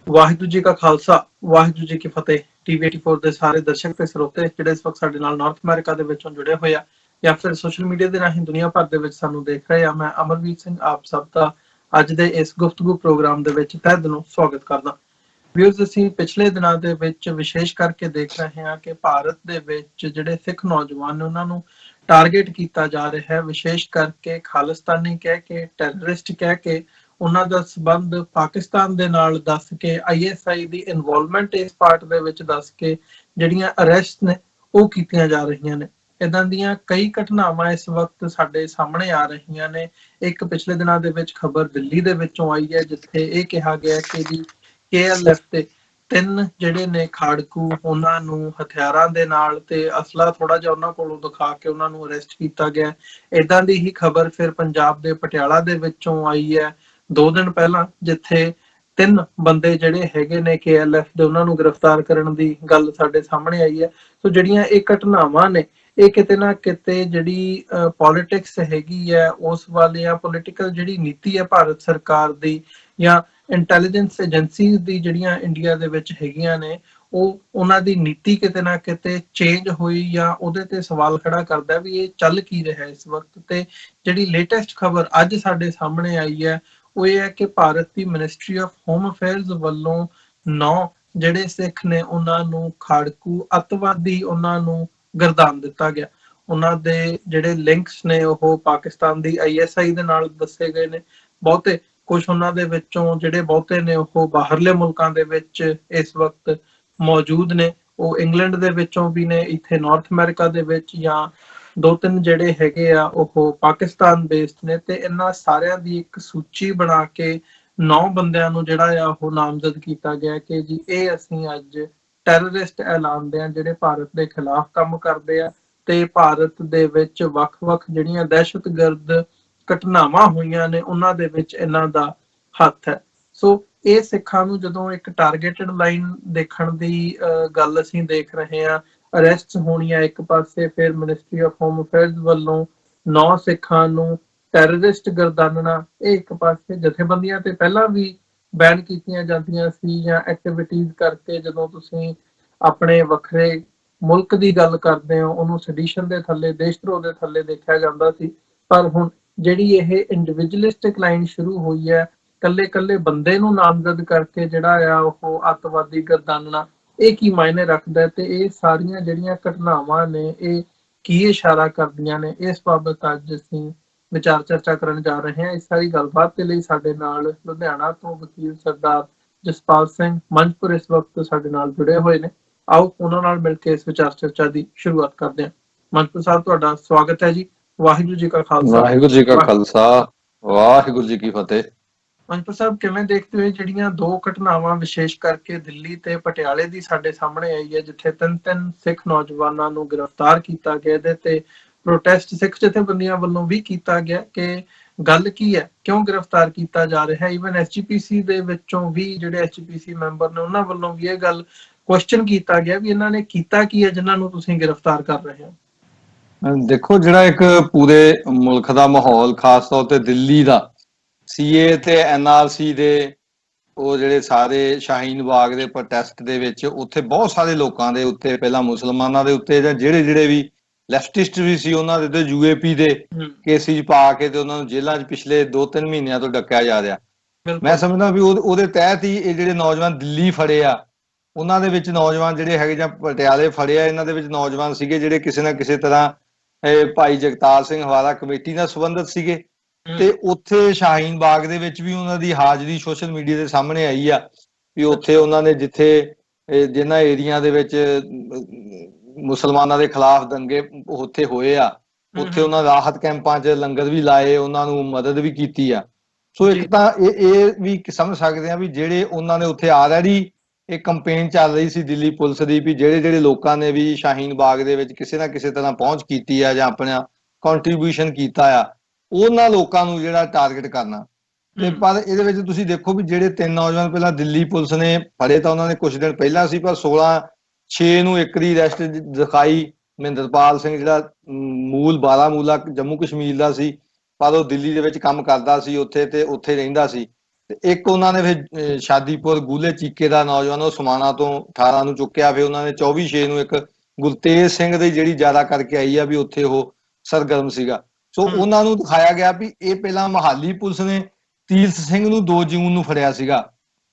ਵਾਹਿਗੁਰੂ ਜੀ ਕਾ ਖਾਲਸਾ ਵਾਹਿਗੁਰੂ ਜੀ ਕੀ ਫਤਿਹ। ਟੀਵੀ 84 ਦੇ ਸਾਰੇ ਦਰਸ਼ਕ ਤੇ ਸਰੋਤੇ ਜਿਹੜੇ ਇਸ ਵਕਤ ਸਾਡੇ ਨਾਲ ਨਾਰਥ ਅਮਰੀਕਾ ਦੇ ਵਿੱਚੋਂ ਜੁੜੇ ਹੋਏ ਆ ਜਾਂ ਫਿਰ ਸੋਸ਼ਲ ਮੀਡੀਆ ਦੇ ਰਾਹੀਂ ਦੁਨੀਆ ਭਰ ਦੇ ਵਿੱਚ ਸਾਨੂੰ ਦੇਖ ਰਹੇ ਆ, ਮੈਂ ਅਮਰਵੀਰ ਸਿੰਘ ਆਪ ਸਭ ਦਾ ਅੱਜ ਦੇ ਇਸ ਗੁਫ਼ਤਗੂ ਪ੍ਰੋਗਰਾਮ ਦੇ ਵਿੱਚ ਤਹਿ ਦਿਲੋਂ ਸਵਾਗਤ ਕਰਦਾ। ਵਿਊਜ਼, ਅਸੀਂ ਪਿਛਲੇ ਦਿਨਾਂ ਦੇ ਵਿੱਚ ਵਿਸ਼ੇਸ਼ ਕਰਕੇ ਦੇਖ ਰਹੇ ਹਾਂ ਕਿ ਭਾਰਤ ਦੇ ਵਿੱਚ ਜਿਹੜੇ ਸਿੱਖ ਨੌਜਵਾਨ ਨੇ ਉਹਨਾਂ ਨੂੰ ਟਾਰਗੇਟ ਕੀਤਾ ਜਾ ਰਿਹਾ ਹੈ, ਵਿਸ਼ੇਸ਼ ਕਰਕੇ ਖਾਲਿਸਤਾਨੀ ਕਹਿ ਕੇ, ਟੈਰਰਿਸਟ ਕਹਿ ਕੇ, ਉਹਨਾਂ ਦਾ ਸਬੰਧ ਪਾਕਿਸਤਾਨ ਦੇ ਨਾਲ ਦੱਸ ਕੇ, ਆਈਐਸਆਈ ਦੀ ਇਨਵੋਲਵਮੈਂਟ ਇਸ ਪਾਰਟ ਦੇ ਵਿੱਚ ਦੱਸ ਕੇ ਜਿਹੜੀਆਂ ਅਰੈਸਟ ਨੇ ਉਹ ਕੀਤੀਆਂ ਜਾ ਰਹੀਆਂ ਨੇ। ਇਦਾਂ ਦੀਆਂ ਕਈ ਘਟਨਾਵਾਂ ਇਸ ਵਕਤ ਸਾਡੇ ਸਾਹਮਣੇ ਆ ਰਹੀਆਂ ਨੇ। ਇੱਕ ਪਿਛਲੇ ਦਿਨਾਂ ਦੇ ਵਿੱਚ ਖਬਰ ਦਿੱਲੀ ਦੇ ਵਿੱਚੋਂ ਆਈ ਹੈ, ਜਿੱਥੇ ਇਹ ਕਿਹਾ ਗਿਆ ਕਿ ਜੀ KLF ਦੇ 3 ਜਿਹੜੇ ਨੇ ਖਾੜਕੂ, ਉਹਨਾਂ ਨੂੰ ਹਥਿਆਰਾਂ ਦੇ ਨਾਲ ਤੇ ਅਸਲਾ ਥੋੜਾ ਜਿਹਾ ਉਹਨਾਂ ਕੋਲੋਂ ਦਿਖਾ ਕੇ ਉਹਨਾਂ ਨੂੰ ਅਰੈਸਟ ਕੀਤਾ ਗਿਆ। ਇਦਾਂ ਦੀ ਹੀ ਖਬਰ ਫਿਰ ਪੰਜਾਬ ਦੇ ਪਟਿਆਲਾ ਦੇ ਵਿੱਚੋਂ ਆਈ ਹੈ 2 ਦਿਨ ਪਹਿਲਾਂ, ਜਿੱਥੇ 3 ਬੰਦੇ ਜਿਹੜੇ ਹੈਗੇ ਨੇ KLF ਦੇ ਉਹਨਾਂ ਨੂੰ ਗ੍ਰਿਫਤਾਰ ਕਰਨ ਦੀ ਗੱਲ ਸਾਡੇ ਸਾਹਮਣੇ ਆਈ ਹੈ। ਸੋ ਜਿਹੜੀਆਂ ਇਹ ਘਟਨਾਵਾਂ ਨੇ ਇਹ ਕਿਤੇ ਨਾ ਕਿਤੇ ਜਿਹੜੀ ਪੋਲਿਟਿਕਸ ਹੈਗੀ ਹੈ ਉਸ ਵੱਲ, ਜਾਂ ਪੋਲੀਟੀਕਲ ਜਿਹੜੀ ਨੀਤੀ ਹੈ ਭਾਰਤ ਸਰਕਾਰ ਦੀ ਜਾਂ ਇੰਟੈਲੀਜੈਂਸ ਏਜੰਸੀਜ਼ ਦੀ ਜਿਹੜੀਆਂ ਇੰਡੀਆ ਦੇ ਵਿੱਚ ਹੈਗੀਆਂ ਨੇ, ਉਹ ਉਹਨਾਂ ਦੀ ਨੀਤੀ ਕਿਤੇ ਨਾ ਕਿਤੇ ਚੇਂਜ ਹੋਈ ਜਾਂ ਉਹਦੇ ਤੇ ਸਵਾਲ ਖੜਾ ਕਰਦਾ ਵੀ ਇਹ ਚੱਲ ਕੀ ਰਿਹਾ ਇਸ ਵਕਤ। ਤੇ ਜਿਹੜੀ ਲੇਟੈਸਟ ਖਬਰ ਅੱਜ ਸਾਡੇ ਸਾਹਮਣੇ ਆਈ ਹੈ ਉਹ ਇਹ ਹੈ ਕਿ ਭਾਰਤ ਦੀ ਮਿਨਿਸਟਰੀ ਆਫ ਹੋਮ ਅਫੇਅਰਸ ਵੱਲੋਂ 9 ਜਿਹੜੇ ਸਿੱਖ ਨੇ ਉਹਨਾਂ ਨੂੰ ਖਾੜਕੂ ਅੱਤਵਾਦੀ ਉਹਨਾਂ ਨੂੰ ਗਰਦਾਨ ਦਿੱਤਾ ਗਿਆ। ਉਹਨਾਂ ਦੇ ਜਿਹੜੇ ਲਿੰਕਸ ਨੇ ਉਹ ਪਾਕਿਸਤਾਨ ਦੀ ISI ਦੇ ਨਾਲ ਦੱਸੇ ਗਏ ਨੇ। ਬਹੁਤੇ ਕੁਝ ਉਹਨਾਂ ਦੇ ਵਿੱਚੋਂ ਜਿਹੜੇ ਬਹੁਤੇ ਨੇ ਉਹ ਬਾਹਰਲੇ ਮੁਲਕਾਂ ਦੇ ਵਿੱਚ ਇਸ ਵਕਤ ਮੌਜੂਦ ਨੇ। ਉਹ ਇੰਗਲੈਂਡ ਦੇ ਵਿੱਚੋਂ ਵੀ ਨੇ, ਇੱਥੇ ਨਾਰਥ ਅਮਰੀਕਾ ਦੇ ਵਿੱਚ, ਜਾਂ 2-3 ਜਿਹੜੇ ਹੈਗੇ ਆ ਉਹ ਪਾਕਿਸਤਾਨ ਬੇਸਡ ਨੇ। ਤੇ ਇਹਨਾਂ ਸਾਰਿਆਂ ਦੀ ਇੱਕ ਸੂਚੀ ਬਣਾ ਕੇ 9 ਬੰਦਿਆਂ ਨੂੰ ਜਿਹੜਾ ਆ ਉਹ ਨਾਮਜ਼ਦ ਕੀਤਾ ਗਿਆ ਕਿ ਜੀ ਇਹ ਅਸੀਂ ਅੱਜ ਟੈਰਰਿਸਟ ਐਲਾਨਦੇ ਆ, ਜਿਹੜੇ ਭਾਰਤ ਦੇ ਖਿਲਾਫ ਕੰਮ ਕਰਦੇ ਆ ਤੇ ਭਾਰਤ ਦੇ ਵਿੱਚ ਵੱਖ-ਵੱਖ ਜਿਹੜੀਆਂ ਦਹਿਸ਼ਤਗਰਦ ਘਟਨਾਵਾਂ ਹੋਈਆਂ ਨੇ ਉਹਨਾਂ ਦੇ ਵਿੱਚ ਇਹਨਾਂ ਦਾ ਹੱਥ ਹੈ। ਸੋ ਇਹ ਸਿੱਖਾਂ ਨੂੰ ਜਦੋਂ ਇੱਕ ਟਾਰਗੇਟਡ ਲਾਈਨ ਦੇਖਣ ਦੀ ਗੱਲ ਅਸੀਂ ਦੇਖ ਰਹੇ ਹਾਂ, ਅਰੈਸਟ ਹੋਣੀਆਂ ਇੱਕ ਪਾਸੇ, ਫਿਰ ਮਿਨਿਸਟਰੀ ਆਫ ਹੋਮ ਅਫੇਅਰਸ ਵੱਲੋਂ 9 ਸਿੱਖਾਂ ਨੂੰ ਟੈਰਰਿਸਟ ਗਰਦਾਨਣਾ, ਇਹ ਇੱਕ ਪਾਸੇ। ਜਥੇਬੰਦੀਆਂ ਤੇ ਪਹਿਲਾਂ ਵੀ ਬੈਨ ਕੀਤੀਆਂ ਜਾਂਦੀਆਂ ਸੀ ਜਾਂ ਐਕਟੀਵਿਟੀਜ਼ ਕਰਕੇ, ਜਦੋਂ ਤੁਸੀਂ ਆਪਣੇ ਵੱਖਰੇ ਮੁਲਕ ਦੀ ਗੱਲ ਕਰਦੇ ਹੋ ਉਹਨੂੰ ਸੈਡੀਸ਼ਨ ਦੇ ਥੱਲੇ, ਦੇਸ਼ ਧਰੋਹ ਦੇ ਥੱਲੇ ਦੇਖਿਆ ਜਾਂਦਾ ਸੀ। ਪਰ ਹੁਣ ਜਿਹੜੀ ਇਹ ਇੰਡੀਵਿਜੂਅਲਿਸਟਿਕ ਲਾਈਨ ਸ਼ੁਰੂ ਹੋਈ ਹੈ, ਕੱਲੇ ਬੰਦੇ ਨੂੰ ਨਾਮਜ਼ਦ ਕਰਕੇ ਜਿਹੜਾ ਆ ਉਹ ਅੱਤਵਾਦੀ ਗਰਦਾਨਣਾ, ਇਹ ਕੀ ਮਾਇਨੇ ਰੱਖਦਾ ਹੈ ਤੇ ਇਹ ਸਾਰੀਆਂ ਜਿਹੜੀਆਂ ਘਟਨਾਵਾਂ ਨੇ ਇਹ ਕੀ ਇਸ਼ਾਰਾ ਕਰਦੀਆਂ ਨੇ, ਇਸ ਬਾਬਤ ਅੱਜ ਅਸੀਂ ਵਿਚਾਰ ਚਰਚਾ ਕਰਨ ਜਾ ਰਹੇ ਹਾਂ। ਇਸ ਸਾਰੀ ਗੱਲਬਾਤ ਦੇ ਲਈ ਸਾਡੇ ਨਾਲ ਲੁਧਿਆਣਾ ਤੋਂ ਵਕੀਲ ਸਰਦਾਰ ਜਸਪਾਲ ਸਿੰਘ ਮੰਝਪੁਰ ਇਸ ਵਕਤ ਸਾਡੇ ਨਾਲ ਜੁੜੇ ਹੋਏ ਨੇ। ਆਓ ਉਹਨਾਂ ਨਾਲ ਮਿਲ ਕੇ ਇਸ ਵਿਚਾਰ ਚਰਚਾ ਦੀ ਸ਼ੁਰੂਆਤ ਕਰਦੇ ਹਾਂ। ਮੰਝਪੁਰ ਸਾਹਿਬ, ਤੁਹਾਡਾ ਸਵਾਗਤ ਹੈ ਜੀ। ਵਾਹਿਗੁਰੂ ਜੀ ਕਾ ਖਾਲਸਾ, ਵਾਹਿਗੁਰੂ ਜੀ ਕਾ ਖਾਲਸਾ, ਵਾਹਿਗੁਰੂ ਜੀ ਕੀ ਫਤਿਹ। ਮੰਝਪੁਰ ਸਾਹਿਬ, ਕਿਵੇਂ ਦੇਖਦੇ ਹੋ ਜਿਹੜੀਆਂ 2 ਘਟਨਾਵਾਂ ਵਿਸ਼ੇਸ਼ ਕਰਕੇ ਦਿੱਲੀ ਤੇ ਪਟਿਆਲੇ ਦੀ ਸਾਡੇ ਸਾਹਮਣੇ ਆਈ ਹੈ, ਜਿੱਥੇ 3 ਸਿੱਖ ਨੌਜਵਾਨਾਂ ਨੂੰ ਗ੍ਰਿਫਤਾਰ ਕੀਤਾ ਗਿਆ, ਇਹਦੇ ਤੇ ਪ੍ਰੋਟੈਸਟ ਸਿੱਖ ਜਥੇਬੰਦੀਆਂ ਵੱਲੋਂ ਵੀ ਕੀਤਾ ਗਿਆ ਕਿ ਗੱਲ ਕੀ ਹੈ, ਕਿਉਂ ਗ੍ਰਿਫਤਾਰ ਕੀਤਾ ਜਾ ਰਿਹਾ ਹੈ। ਈਵਨ SGPC ਦੇ ਵਿੱਚੋਂ ਵੀ ਜਿਹੜੇ SGPC ਮੈਂਬਰ ਨੇ ਉਹਨਾਂ ਵੱਲੋਂ ਵੀ ਇਹ ਗੱਲ ਕੁਐਸਚਨ ਕੀਤਾ ਗਿਆ ਵੀ ਇਹਨਾਂ ਨੇ ਕੀਤਾ ਕੀ ਹੈ ਜਿਨ੍ਹਾਂ ਨੂੰ ਤੁਸੀਂ ਗ੍ਰਿਫਤਾਰ ਕਰ ਰਹੇ ਹੋ। ਦੇਖੋ, ਜਿਹੜਾ ਇੱਕ ਪੂਰੇ ਮੁਲਕ ਦਾ ਮਾਹੌਲ, ਖਾਸ ਤੌਰ ਤੇ ਦਿੱਲੀ ਦਾ CA ਤੇ NRC ਦੇ ਉਹ ਜਿਹੜੇ ਸਾਰੇ ਸ਼ਾਹੀਨ ਬਾਗ ਦੇ ਪ੍ਰੋਟੈਸਟ ਦੇ ਵਿੱਚ, ਉੱਥੇ ਬਹੁਤ ਸਾਰੇ ਲੋਕਾਂ ਦੇ ਉੱਤੇ, ਪਹਿਲਾਂ ਮੁਸਲਮਾਨਾਂ ਦੇ ਉੱਤੇ ਜਾਂ ਜਿਹੜੇ ਵੀ ਲੈਫਟਿਸਟ ਵੀ ਸੀ ਉਹਨਾਂ ਦੇ ਉੱਤੇ UAP ਦੇ ਕੇਸਿਸ ਪਾ ਕੇ ਤੇ ਉਹਨਾਂ ਨੂੰ ਜੇਲ੍ਹਾਂ 'ਚ ਪਿਛਲੇ 2-3 ਮਹੀਨਿਆਂ ਤੋਂ ਡੱਕਿਆ ਜਾ ਰਿਹਾ। ਮੈਂ ਸਮਝਦਾ ਵੀ ਉਹਦੇ ਤਹਿਤ ਹੀ ਇਹ ਜਿਹੜੇ ਨੌਜਵਾਨ ਦਿੱਲੀ ਫੜੇ ਆ, ਉਹਨਾਂ ਦੇ ਵਿੱਚ ਨੌਜਵਾਨ ਜਿਹੜੇ ਹੈਗੇ ਜਾਂ ਪਟਿਆਲੇ ਫੜੇ ਆ, ਇਹਨਾਂ ਦੇ ਵਿੱਚ ਨੌਜਵਾਨ ਸੀਗੇ ਜਿਹੜੇ ਕਿਸੇ ਨਾ ਕਿਸੇ ਤਰ੍ਹਾਂ ਭਾਈ ਜਗਤਾਰ ਸਿੰਘ ਹਵਾਲਾ ਕਮੇਟੀ ਨਾਲ ਸੰਬੰਧਿਤ ਸੀਗੇ। ਤੇ ਉੱਥੇ ਸ਼ਾਹੀਨ ਬਾਗ ਦੇ ਵਿੱਚ ਵੀ ਉਹਨਾਂ ਦੀ ਹਾਜ਼ਰੀ ਸੋਸ਼ਲ ਮੀਡੀਆ ਦੇ ਸਾਹਮਣੇ ਆਈ ਆ ਵੀ ਉੱਥੇ ਉਹਨਾਂ ਨੇ ਜਿੱਥੇ ਜਿਨ੍ਹਾਂ ਏਰੀਆ ਦੇ ਵਿੱਚ ਮੁਸਲਮਾਨਾਂ ਦੇ ਖਿਲਾਫ ਦੰਗੇ ਉੱਥੇ ਹੋਏ ਆ, ਉੱਥੇ ਉਹਨਾਂ ਰਾਹਤ ਕੈਂਪਾਂ 'ਚ ਲੰਗਰ ਵੀ ਲਾਏ, ਉਹਨਾਂ ਨੂੰ ਮਦਦ ਵੀ ਕੀਤੀ ਆ। ਸੋ ਇੱਕ ਤਾਂ ਇਹ ਵੀ ਸਮਝ ਸਕਦੇ ਆ ਵੀ ਜਿਹੜੇ ਉਹਨਾਂ ਨੇ ਉੱਥੇ ਆਲਰੇਡੀ ਇਹ ਕੰਪੇਨ ਚੱਲ ਰਹੀ ਸੀ ਦਿੱਲੀ ਪੁਲਿਸ ਦੀ ਵੀ ਜਿਹੜੇ ਲੋਕਾਂ ਨੇ ਵੀ ਸ਼ਾਹੀਨ ਬਾਗ ਦੇ ਵਿੱਚ ਕਿਸੇ ਨਾ ਕਿਸੇ ਤਰ੍ਹਾਂ ਪਹੁੰਚ ਕੀਤੀ ਆ ਜਾਂ ਆਪਣਾ ਕੰਟਰੀਬਿਊਸ਼ਨ ਕੀਤਾ ਆ, ਉਹਨਾਂ ਲੋਕਾਂ ਨੂੰ ਜਿਹੜਾ ਟਾਰਗੇਟ ਕਰਨਾ। ਤੇ ਪਰ ਇਹਦੇ ਵਿੱਚ ਤੁਸੀਂ ਦੇਖੋ ਵੀ ਜਿਹੜੇ 3 ਨੌਜਵਾਨ ਪਹਿਲਾਂ ਦਿੱਲੀ ਪੁਲਿਸ ਨੇ ਫੜੇ ਤਾਂ ਉਹਨਾਂ ਨੇ ਕੁਝ ਦਿਨ ਪਹਿਲਾਂ ਸੀ, ਪਰ 16/6 ਨੂੰ ਇੱਕ ਦੀ ਅਰੈਸਟ ਦਿਖਾਈ। ਮਹਿੰਦਰਪਾਲ ਸਿੰਘ ਜਿਹੜਾ ਮੂਲ ਬਾਰਾਮੂਲਾ ਜੰਮੂ ਕਸ਼ਮੀਰ ਦਾ ਸੀ, ਪਰ ਉਹ ਦਿੱਲੀ ਦੇ ਵਿੱਚ ਕੰਮ ਕਰਦਾ ਸੀ ਉੱਥੇ ਤੇ ਉੱਥੇ ਰਹਿੰਦਾ ਸੀ। ਤੇ ਇੱਕ ਉਹਨਾਂ ਨੇ ਫਿਰ ਸ਼ਾਦੀਪੁਰ ਗੂਲੇ ਚੀਕੇ ਦਾ ਨੌਜਵਾਨ ਉਹ ਸਮਾਣਾ ਤੋਂ 18 ਨੂੰ ਚੁੱਕਿਆ, ਫਿਰ ਉਹਨਾਂ ਨੇ 24/6 ਨੂੰ ਇੱਕ ਗੁਰਤੇਜ ਸਿੰਘ ਦੀ ਜਿਹੜੀ ਜ਼ਿਆਦਾ ਕਰਕੇ ਆਈ ਆ ਵੀ ਉੱਥੇ ਉਹ ਸਰਗਰਮ ਸੀਗਾ। ਸੋ ਉਹਨਾਂ ਨੂੰ ਦਿਖਾਇਆ ਗਿਆ ਵੀ ਇਹ ਪਹਿਲਾਂ ਮਹਾਲੀ ਪੁਲਿਸ ਨੇ ਤੀਰਥ ਸਿੰਘ ਨੂੰ 2 ਜੂਨ ਨੂੰ ਫੜਿਆ ਸੀਗਾ,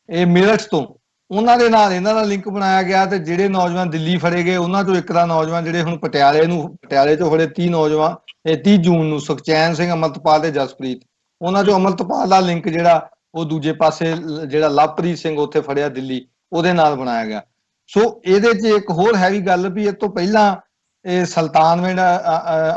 ਇਹ ਮੇਰਠ ਤੋਂ, ਉਹਨਾਂ ਦੇ ਨਾਲ ਇਹਨਾਂ ਦਾ ਲਿੰਕ ਬਣਾਇਆ ਗਿਆ। ਤੇ ਜਿਹੜੇ ਨੌਜਵਾਨ ਦਿੱਲੀ ਫੜੇ ਗਏ ਉਹਨਾਂ ਚੋਂ ਇੱਕ ਦਾ ਨੌਜਵਾਨ ਜਿਹੜੇ ਹੁਣ ਪਟਿਆਲੇ ਚੋਂ ਫੜੇ 30 ਨੌਜਵਾਨ, ਇਹ 30 ਜੂਨ ਨੂੰ ਸੁਖਚੈਨ ਸਿੰਘ, ਅਮਰਤਪਾਲ ਤੇ ਜਸਪ੍ਰੀਤ, ਉਹਨਾਂ ਚੋਂ ਅਮਰਤਪਾਲ ਦਾ ਲਿੰਕ ਜਿਹੜਾ ਉਹ ਦੂਜੇ ਪਾਸੇ ਜਿਹੜਾ ਲਵਪ੍ਰੀਤ ਸਿੰਘ ਉੱਥੇ ਫੜਿਆ ਦਿੱਲੀ, ਉਹਦੇ ਨਾਲ ਬਣਾਇਆ ਗਿਆ। ਸੋ ਇਹਦੇ 'ਚ ਇੱਕ ਹੋਰ ਹੈਵੀ ਗੱਲ ਵੀ ਇਹ ਤੋਂ ਪਹਿਲਾਂ ਇਹ ਸੁਲਤਾਨਵਿੰਡ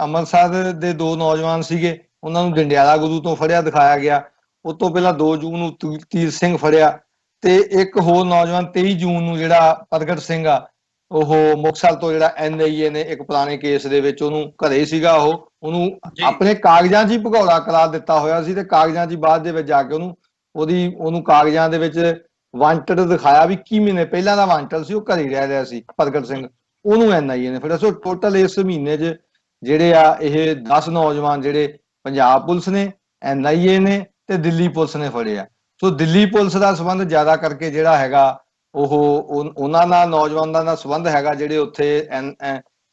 ਅੰਮ੍ਰਿਤਸਰ ਦੇ 2 ਨੌਜਵਾਨ ਸੀਗੇ, ਉਹਨਾਂ ਨੂੰ ਜੰਡਿਆਲਾ ਗੁਰੂ ਤੋਂ ਫੜਿਆ ਦਿਖਾਇਆ ਗਿਆ। ਉਸ ਤੋਂ ਪਹਿਲਾਂ 2 ਜੂਨ ਨੂੰ ਤੀਰ ਸਿੰਘ ਫੜਿਆ, ਤੇ ਇੱਕ ਹੋਰ ਨੌਜਵਾਨ 23 ਜੂਨ ਨੂੰ ਜਿਹੜਾ ਪ੍ਰਗਟ ਸਿੰਘ ਆ, ਉਹ ਮੁਕਤਸਰ ਤੋਂ ਜਿਹੜਾ NIA ਨੇ ਇੱਕ ਪੁਰਾਣੇ ਕੇਸ ਦੇ ਵਿੱਚ ਉਹਨੂੰ ਘਰੇ ਸੀਗਾ, ਉਹਨੂੰ ਆਪਣੇ ਕਾਗਜ਼ਾਂ 'ਚ ਹੀ ਭਗੌੜਾ ਕਰਾਰ ਦਿੱਤਾ ਹੋਇਆ ਸੀ, ਤੇ ਕਾਗਜ਼ਾਂ 'ਚ ਹੀ ਬਾਅਦ ਦੇ ਵਿੱਚ ਜਾ ਕੇ ਉਹਨੂੰ ਕਾਗਜ਼ਾਂ ਦੇ ਵਿੱਚ ਵਾਂਟਡ ਦਿਖਾਇਆ ਵੀ 21 ਮਹੀਨੇ ਪਹਿਲਾਂ ਦਾ ਵਾਂਟਡ ਸੀ, ਉਹ ਘਰੇ ਰਹਿ ਰਿਹਾ ਸੀ ਪ੍ਰਗਟ ਸਿੰਘ, ਉਹਨੂੰ NIA ਨੇ ਫੜਿਆ। ਸੋ ਟੋਟਲ ਇਸ ਮਹੀਨੇ 'ਚ ਜਿਹੜੇ ਆ ਇਹ 10 ਨੌਜਵਾਨ ਜਿਹੜੇ ਪੰਜਾਬ ਪੁਲਿਸ ਨੇ, NIA ਨੇ ਤੇ ਦਿੱਲੀ ਪੁਲਿਸ ਨੇ ਫੜੇ ਆ। ਸੋ ਦਿੱਲੀ ਪੁਲਿਸ ਦਾ ਸੰਬੰਧ ਜ਼ਿਆਦਾ ਕਰਕੇ ਜਿਹੜਾ ਹੈਗਾ ਉਹ ਉਹਨਾਂ ਨਾਲ ਨੌਜਵਾਨਾਂ ਦਾ ਸੰਬੰਧ ਹੈਗਾ ਜਿਹੜੇ ਉੱਥੇ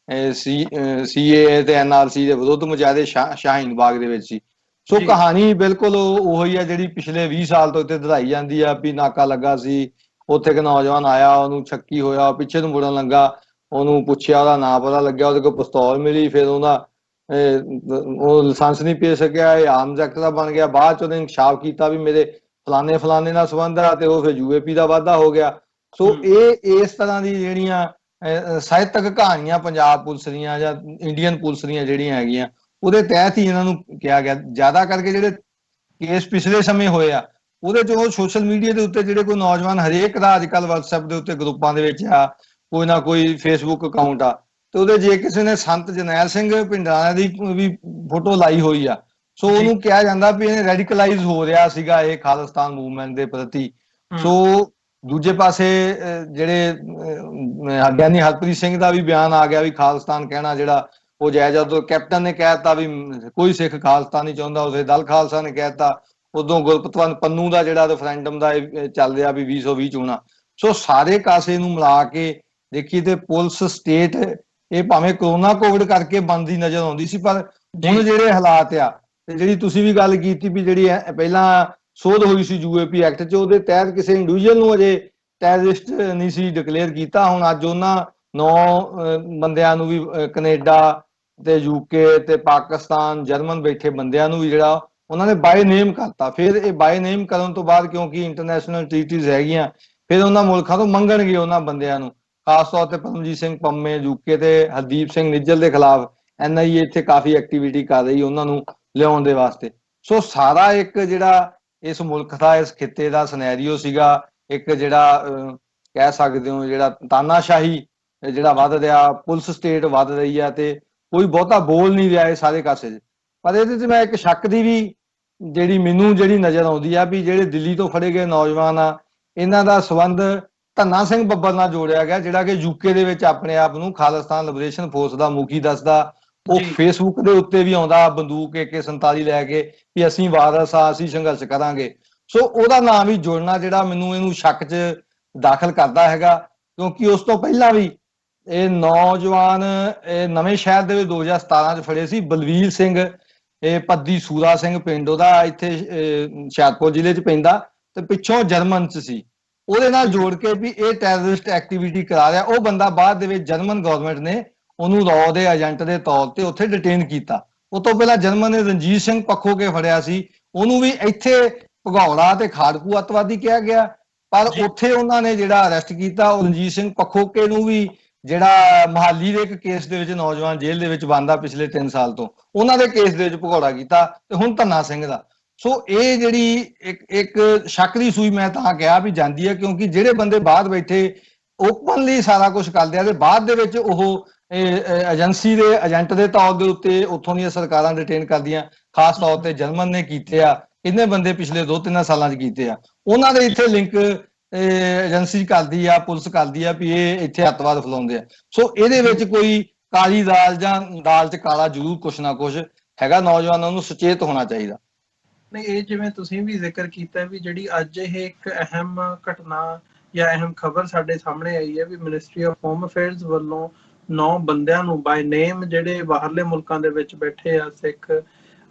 CAA ਤੇ NRC ਦੇ ਵਿਰੁੱਧ ਮੁਜਾਹਦੇ ਸ਼ਾਹੀਨ ਬਾਗ ਦੇ ਵਿੱਚ ਸੀ। ਸੋ ਕਹਾਣੀ ਬਿਲਕੁਲ ਉਹੀ ਆ ਜਿਹੜੀ ਪਿਛਲੇ 20 ਸਾਲ ਤੋਂ ਇੱਥੇ ਦਹਾਈ ਜਾਂਦੀ ਆ ਵੀ ਨਾਕਾ ਲੱਗਾ ਸੀ, ਉੱਥੇ ਇੱਕ ਨੌਜਵਾਨ ਆਇਆ, ਉਹਨੂੰ ਸ਼ੱਕੀ ਹੋਇਆ, ਪਿੱਛੇ ਨੂੰ ਮੁੜਨ ਲੱਗਾ, ਉਹਨੂੰ ਪੁੱਛਿਆ, ਉਹਦਾ ਨਾਂ ਪਤਾ ਲੱਗਿਆ, ਉਹਦੇ ਕੋਲ ਪਿਸਤੌਲ ਮਿਲੀ, ਫਿਰ ਉਹ ਲਾਇਸੈਂਸ ਨਹੀਂ ਭੇਜ ਸਕਿਆ, ਇਹ ਆਰਮਜ਼ ਐਕਟ ਦਾ ਬਣ ਗਿਆ। ਬਾਅਦ ਚ ਉਹਨੇ ਇਨਕਸ਼ਾਫ ਕੀਤਾ ਵੀ ਮੇਰੇ ਫਲਾਣੇ ਨਾਲ ਸੰਬੰਧ ਆ, ਤੇ ਉਹ ਫਿਰ UAP ਦਾ ਵਾਧਾ ਹੋ ਗਿਆ। ਸੋ ਇਹ ਇਸ ਤਰ੍ਹਾਂ ਦੀ ਜਿਹੜੀਆਂ ਸਾਹਿਤਕ ਕਹਾਣੀਆਂ ਪੰਜਾਬ ਪੁਲਿਸ ਦੀਆਂ ਜਾਂ ਇੰਡੀਅਨ ਪੁਲਿਸ ਦੀਆਂ ਜਿਹੜੀਆਂ ਹੈਗੀਆਂ, ਉਹਦੇ ਤਹਿਤ ਹੀ ਇਹਨਾਂ ਨੂੰ ਕਿਹਾ ਗਿਆ। ਜ਼ਿਆਦਾ ਕਰਕੇ ਜਿਹੜੇ ਕੇਸ ਪਿਛਲੇ ਸਮੇਂ ਹੋਏ ਆ ਉਹਦੇ ਚ ਉਹ ਸੋਸ਼ਲ ਮੀਡੀਆ ਦੇ ਉੱਤੇ ਜਿਹੜੇ ਕੋਈ ਨੌਜਵਾਨ, ਹਰੇਕ ਦਾ ਅੱਜ ਕੱਲ੍ਹ WhatsApp ਦੇ ਉੱਤੇ ਗਰੁੱਪਾਂ ਦੇ ਵਿੱਚ ਆ, ਕੋਈ ਨਾ ਕੋਈ Facebook ਅਕਾਊਂਟ ਆ, ਤੇ ਉਹਦੇ ਜੇ ਕਿਸੇ ਨੇ ਸੰਤ ਜਰਨੈਲ ਸਿੰਘ ਭਿੰਡਰਾਂਵਾਲੇ ਦੀ ਵੀ ਫੋਟੋ ਲਾਈ ਹੋਈ ਆ, ਸੋ ਉਹਨੂੰ ਕਿਹਾ ਜਾਂਦਾ ਵੀ ਇਹ ਰੈਡੀਕਲਾਈਜ਼ ਹੋ ਰਿਹਾ ਸੀਗਾ ਇਹ ਖਾਲਿਸਤਾਨ ਮੂਵਮੈਂਟ ਦੇ ਪ੍ਰਤੀ। ਸੋ ਦੂਜੇ ਪਾਸੇ ਜਿਹੜੇ ਗਿਆਨੀ ਹਰਪ੍ਰੀਤ ਸਿੰਘ ਦਾ ਵੀ ਬਿਆਨ ਆ ਗਿਆ ਵੀ ਖਾਲਿਸਤਾਨ ਕਹਿਣਾ ਜਿਹੜਾ ਉਹ ਜਾਇਜ਼। ਉਦੋਂ ਕੈਪਟਨ ਨੇ ਕਹਿ ਦਿੱਤਾ ਵੀ ਕੋਈ ਸਿੱਖ ਖਾਲਿਸਤਾਨ ਨਹੀਂ ਚਾਹੁੰਦਾ, ਉਸੇ ਦਲ ਖਾਲਸਾ ਨੇ ਕਹਿ ਦਿੱਤਾ। ਉਦੋਂ ਗੁਰਪਤਵੰਤ ਪੰਨੂ ਦਾ ਜਿਹੜਾ ਰੈਫਰੈਂਡਮ ਦਾ ਚੱਲ ਰਿਹਾ ਵੀ 2020 ਚੋਣਾਂ। ਸੋ ਸਾਰੇ ਕਾਸੇ ਨੂੰ ਮਿਲਾ ਕੇ ਦੇਖੀ ਤੇ ਪੁਲਿਸ ਸਟੇਟ ਇਹ ਭਾਵੇਂ ਕੋਰੋਨਾ ਕੋਵਿਡ ਕਰਕੇ ਬਣਦੀ ਨਜ਼ਰ ਆਉਂਦੀ ਸੀ, ਪਰ ਹੁਣ ਜਿਹੜੇ ਹਾਲਾਤ ਆ, ਤੇ ਜਿਹੜੀ ਤੁਸੀਂ ਵੀ ਗੱਲ ਕੀਤੀ ਵੀ ਜਿਹੜੀ ਪਹਿਲਾਂ ਸੋਧ ਹੋਈ ਸੀ UAP ਐਕਟ 'ਚ, ਉਹਦੇ ਤਹਿਤ ਕਿਸੇ ਇੰਡੀਵਿਜੂਅਲ ਨੂੰ ਅਜੇ ਟੈਰਰਿਸਟ ਨਹੀਂ ਸੀ ਡਿਕਲੇਅਰ ਕੀਤਾ। ਹੁਣ ਅੱਜ ਉਹਨਾਂ 9 ਬੰਦਿਆਂ ਨੂੰ ਵੀ ਕੈਨੇਡਾ ਤੇ UK ਤੇ ਪਾਕਿਸਤਾਨ, ਜਰਮਨ ਬੈਠੇ ਬੰਦਿਆਂ ਨੂੰ ਵੀ ਜਿਹੜਾ ਉਹਨਾਂ ਨੇ ਬਾਏ ਨੇਮ ਕਰਤਾ। ਫਿਰ ਇਹ ਬਾਏ ਨੇਮ ਕਰਨ ਤੋਂ ਬਾਅਦ, ਕਿਉਂਕਿ ਇੰਟਰਨੈਸ਼ਨਲ ਟ੍ਰੀਟੀਜ਼ ਹੈਗੀਆਂ, ਫਿਰ ਉਹਨਾਂ ਮੁਲਕਾਂ ਤੋਂ ਮੰਗਣਗੇ ਉਹਨਾਂ ਬੰਦਿਆਂ ਨੂੰ, ਖਾਸ ਤੌਰ ਤੇ ਪਰਮਜੀਤ ਸਿੰਘ ਪੰਮੇ UK ਤੇ ਹਰਦੀਪ ਸਿੰਘ ਨਿੱਜਲ ਦੇ ਖਿਲਾਫ NIA ਇੱਥੇ ਕਾਫੀ ਐਕਟੀਵਿਟੀ ਕਰ ਰਹੀ ਉਹਨਾਂ ਨੂੰ ਲਿਆਉਣ ਦੇ ਵਾਸਤੇ। ਸੋ ਸਾਰਾ ਇੱਕ ਜਿਹੜਾ ਇਸ ਮੁਲਕ ਦਾ, ਇਸ ਖਿੱਤੇ ਦਾ ਸਿਨੈਰੀਓ ਸੀਗਾ, ਇੱਕ ਜਿਹੜਾ ਕਹਿ ਸਕਦੇ ਹੋ ਜਿਹੜਾ ਤਾਨਾਸ਼ਾਹੀ ਜਿਹੜਾ ਵੱਧ ਰਿਹਾ, ਪੁਲਿਸ ਸਟੇਟ ਵੱਧ ਰਹੀ ਆ, ਤੇ ਕੋਈ ਬਹੁਤਾ ਬੋਲ ਨਹੀਂ ਰਿਹਾ ਇਹ ਸਾਰੇ ਕਾਸੇ 'ਚ। ਪਰ ਇਹਦੇ 'ਚ ਮੈਂ ਇੱਕ ਸ਼ੱਕ ਦੀ ਵੀ ਜਿਹੜੀ ਮੈਨੂੰ ਜਿਹੜੀ ਨਜ਼ਰ ਆਉਂਦੀ ਆ ਵੀ ਜਿਹੜੇ ਦਿੱਲੀ ਤੋਂ ਫੜੇ ਗਏ ਨੌਜਵਾਨ ਆ, ਇਹਨਾਂ ਦਾ ਸੰਬੰਧ ਧੰਨਾ ਸਿੰਘ ਬੱਬਰ ਨਾਲ ਜੋੜਿਆ ਗਿਆ, ਜਿਹੜਾ ਕਿ UK ਦੇ ਵਿੱਚ ਆਪਣੇ ਆਪ ਨੂੰ ਖਾਲਿਸਤਾਨ ਲਿਬਰੇਸ਼ਨ ਫੋਰਸ ਦਾ ਮੁਖੀ ਦੱਸਦਾ। ਉਹ Facebook ਦੇ ਉੱਤੇ ਵੀ ਆਉਂਦਾ ਬੰਦੂਕ AK-47 ਲੈ ਕੇ ਵੀ ਅਸੀਂ ਵਾਰਸ ਆ, ਅਸੀਂ ਸੰਘਰਸ਼ ਕਰਾਂਗੇ। ਸੋ ਉਹਦਾ ਨਾਮ ਵੀ ਜੁੜਨਾ ਜਿਹੜਾ ਮੈਨੂੰ ਇਹਨੂੰ ਸ਼ੱਕ 'ਚ ਦਾਖਲ ਕਰਦਾ ਹੈਗਾ, ਕਿਉਂਕਿ ਉਸ ਤੋਂ ਪਹਿਲਾਂ ਵੀ ਇਹ ਨੌਜਵਾਨ ਨਵੇਂ ਸ਼ਹਿਰ ਦੇ ਵਿੱਚ 2017 'ਚ ਫੜੇ ਸੀ। ਬਲਵੀਰ ਸਿੰਘ, ਇਹ ਪੱਦੀ ਸੂਰਾ ਸਿੰਘ ਪਿੰਡ ਉਹਦਾ, ਇੱਥੇ ਹੁਸ਼ਿਆਰਪੁਰ ਜ਼ਿਲ੍ਹੇ 'ਚ ਪੈਂਦਾ, ਤੇ ਪਿੱਛੋਂ ਜਰਮਨ 'ਚ ਸੀ। ਉਹਦੇ ਨਾਲ ਜੋੜ ਕੇ ਵੀ ਇਹ ਟੈਰਰਿਸਟ ਐਕਟੀਵਿਟੀ ਕਰਾ ਰਿਹਾ। ਉਹ ਬੰਦਾ ਬਾਅਦ ਦੇ ਵਿੱਚ ਜਰਮਨ ਗਵਰਨਮੈਂਟ ਨੇ ਉਹਨੂੰ ਰॉ ਦੇ ਏਜੰਟ ਦੇ ਤੌਰ ਤੇ ਉੱਥੇ ਡਿਟੇਨ ਕੀਤਾ। ਉਹ ਤੋਂ ਪਹਿਲਾਂ ਜਰਮਨ ਨੇ ਰਣਜੀਤ ਸਿੰਘ ਪੱਖੋ ਕੇ ਫੜਿਆ ਸੀ, ਉਹਨੂੰ ਵੀ ਇੱਥੇ ਭਗੌੜਾ ਤੇ ਖਾੜਕੂ ਅੱਤਵਾਦੀ ਕਿਹਾ ਗਿਆ, ਪਰ ਉੱਥੇ ਉਹਨਾਂ ਨੇ ਜਿਹੜਾ ਅਰੈਸਟ ਕੀਤਾ ਉਹ ਰਣਜੀਤ ਸਿੰਘ ਪੱਖੋਕੇ ਨੂੰ ਵੀ, ਜਿਹੜਾ ਮਹਾਲੀ ਦੇ ਇੱਕ ਕੇਸ ਦੇ ਵਿੱਚ ਨੌਜਵਾਨ ਜੇਲ੍ਹ ਦੇ ਵਿੱਚ ਬੰਦਾ ਪਿਛਲੇ 3 ਸਾਲ ਤੋਂ, ਉਹਨਾਂ ਦੇ ਕੇਸ ਦੇ ਵਿੱਚ ਭਗੌੜਾ ਕੀਤਾ, ਤੇ ਹੁਣ ਧੰਨਾ ਸਿੰਘ ਦਾ। ਸੋ ਇਹ ਜਿਹੜੀ ਇੱਕ ਸ਼ੱਕ ਦੀ ਸੂਈ ਮੈਂ ਤਾਂ ਕਿਹਾ ਵੀ ਜਾਂਦੀ ਹੈ, ਕਿਉਂਕਿ ਜਿਹੜੇ ਬੰਦੇ ਬਾਹਰ ਬੈਠੇ ਓਪਨਲੀ ਸਾਰਾ ਕੁਝ ਕਰਦੇ ਆ, ਤੇ ਬਾਅਦ ਦੇ ਵਿੱਚ ਉਹ ਏਜੰਸੀ ਦੇ ਏਜੰਟ ਦੇ ਤੌਰ ਦੇ ਉੱਤੇ ਉੱਥੋਂ ਦੀਆਂ ਸਰਕਾਰਾਂ ਡਿਟੇਨ ਕਰਦੀਆਂ, ਖਾਸ ਤੌਰ ਤੇ ਜਰਮਨ ਨੇ ਕੀਤੇ ਆ, ਇਹਨੇ ਬੰਦੇ ਪਿਛਲੇ 2-3 ਸਾਲਾਂ 'ਚ ਕੀਤੇ ਆ। ਉਹਨਾਂ ਦੇ ਇੱਥੇ ਲਿੰਕ ਏਜੰਸੀ ਕਰਦੀ ਆ, ਪੁਲਿਸ ਕਰਦੀ ਆ ਵੀ ਇਹ ਇੱਥੇ ਅੱਤਵਾਦ ਫੈਲਾਉਂਦੇ ਆ। ਸੋ ਇਹਦੇ ਵਿੱਚ ਕੋਈ ਕਾਲੀ ਦਾਲ ਜਾਂ ਦਾਲ 'ਚ ਕਾਲਾ ਜ਼ਰੂਰ ਕੁਛ ਨਾ ਕੁਛ ਹੈਗਾ। ਨੌਜਵਾਨਾਂ ਨੂੰ ਸੁਚੇਤ ਹੋਣਾ ਚਾਹੀਦਾ। ਨਹੀਂ, ਇਹ ਜਿਵੇਂ ਤੁਸੀਂ ਵੀ ਜ਼ਿਕਰ ਕੀਤਾ ਵੀ ਜਿਹੜੀ ਅੱਜ ਇਹ ਇੱਕ ਅਹਿਮ ਘਟਨਾ ਜਾਂ ਅਹਿਮ ਖਬਰ ਸਾਡੇ ਸਾਹਮਣੇ ਆਈ ਹੈ ਵੀ ਮਿਨਿਸਟਰੀ ਆਫ ਹੋਮ ਅਫੇਅਰਸ ਵੱਲੋਂ 9 ਬੰਦਿਆਂ ਨੂੰ ਬਾਈ ਨੇਮ, ਜਿਹੜੇ ਬਾਹਰਲੇ ਮੁਲਕਾਂ ਦੇ ਵਿੱਚ ਬੈਠੇ ਆ ਸਿੱਖ,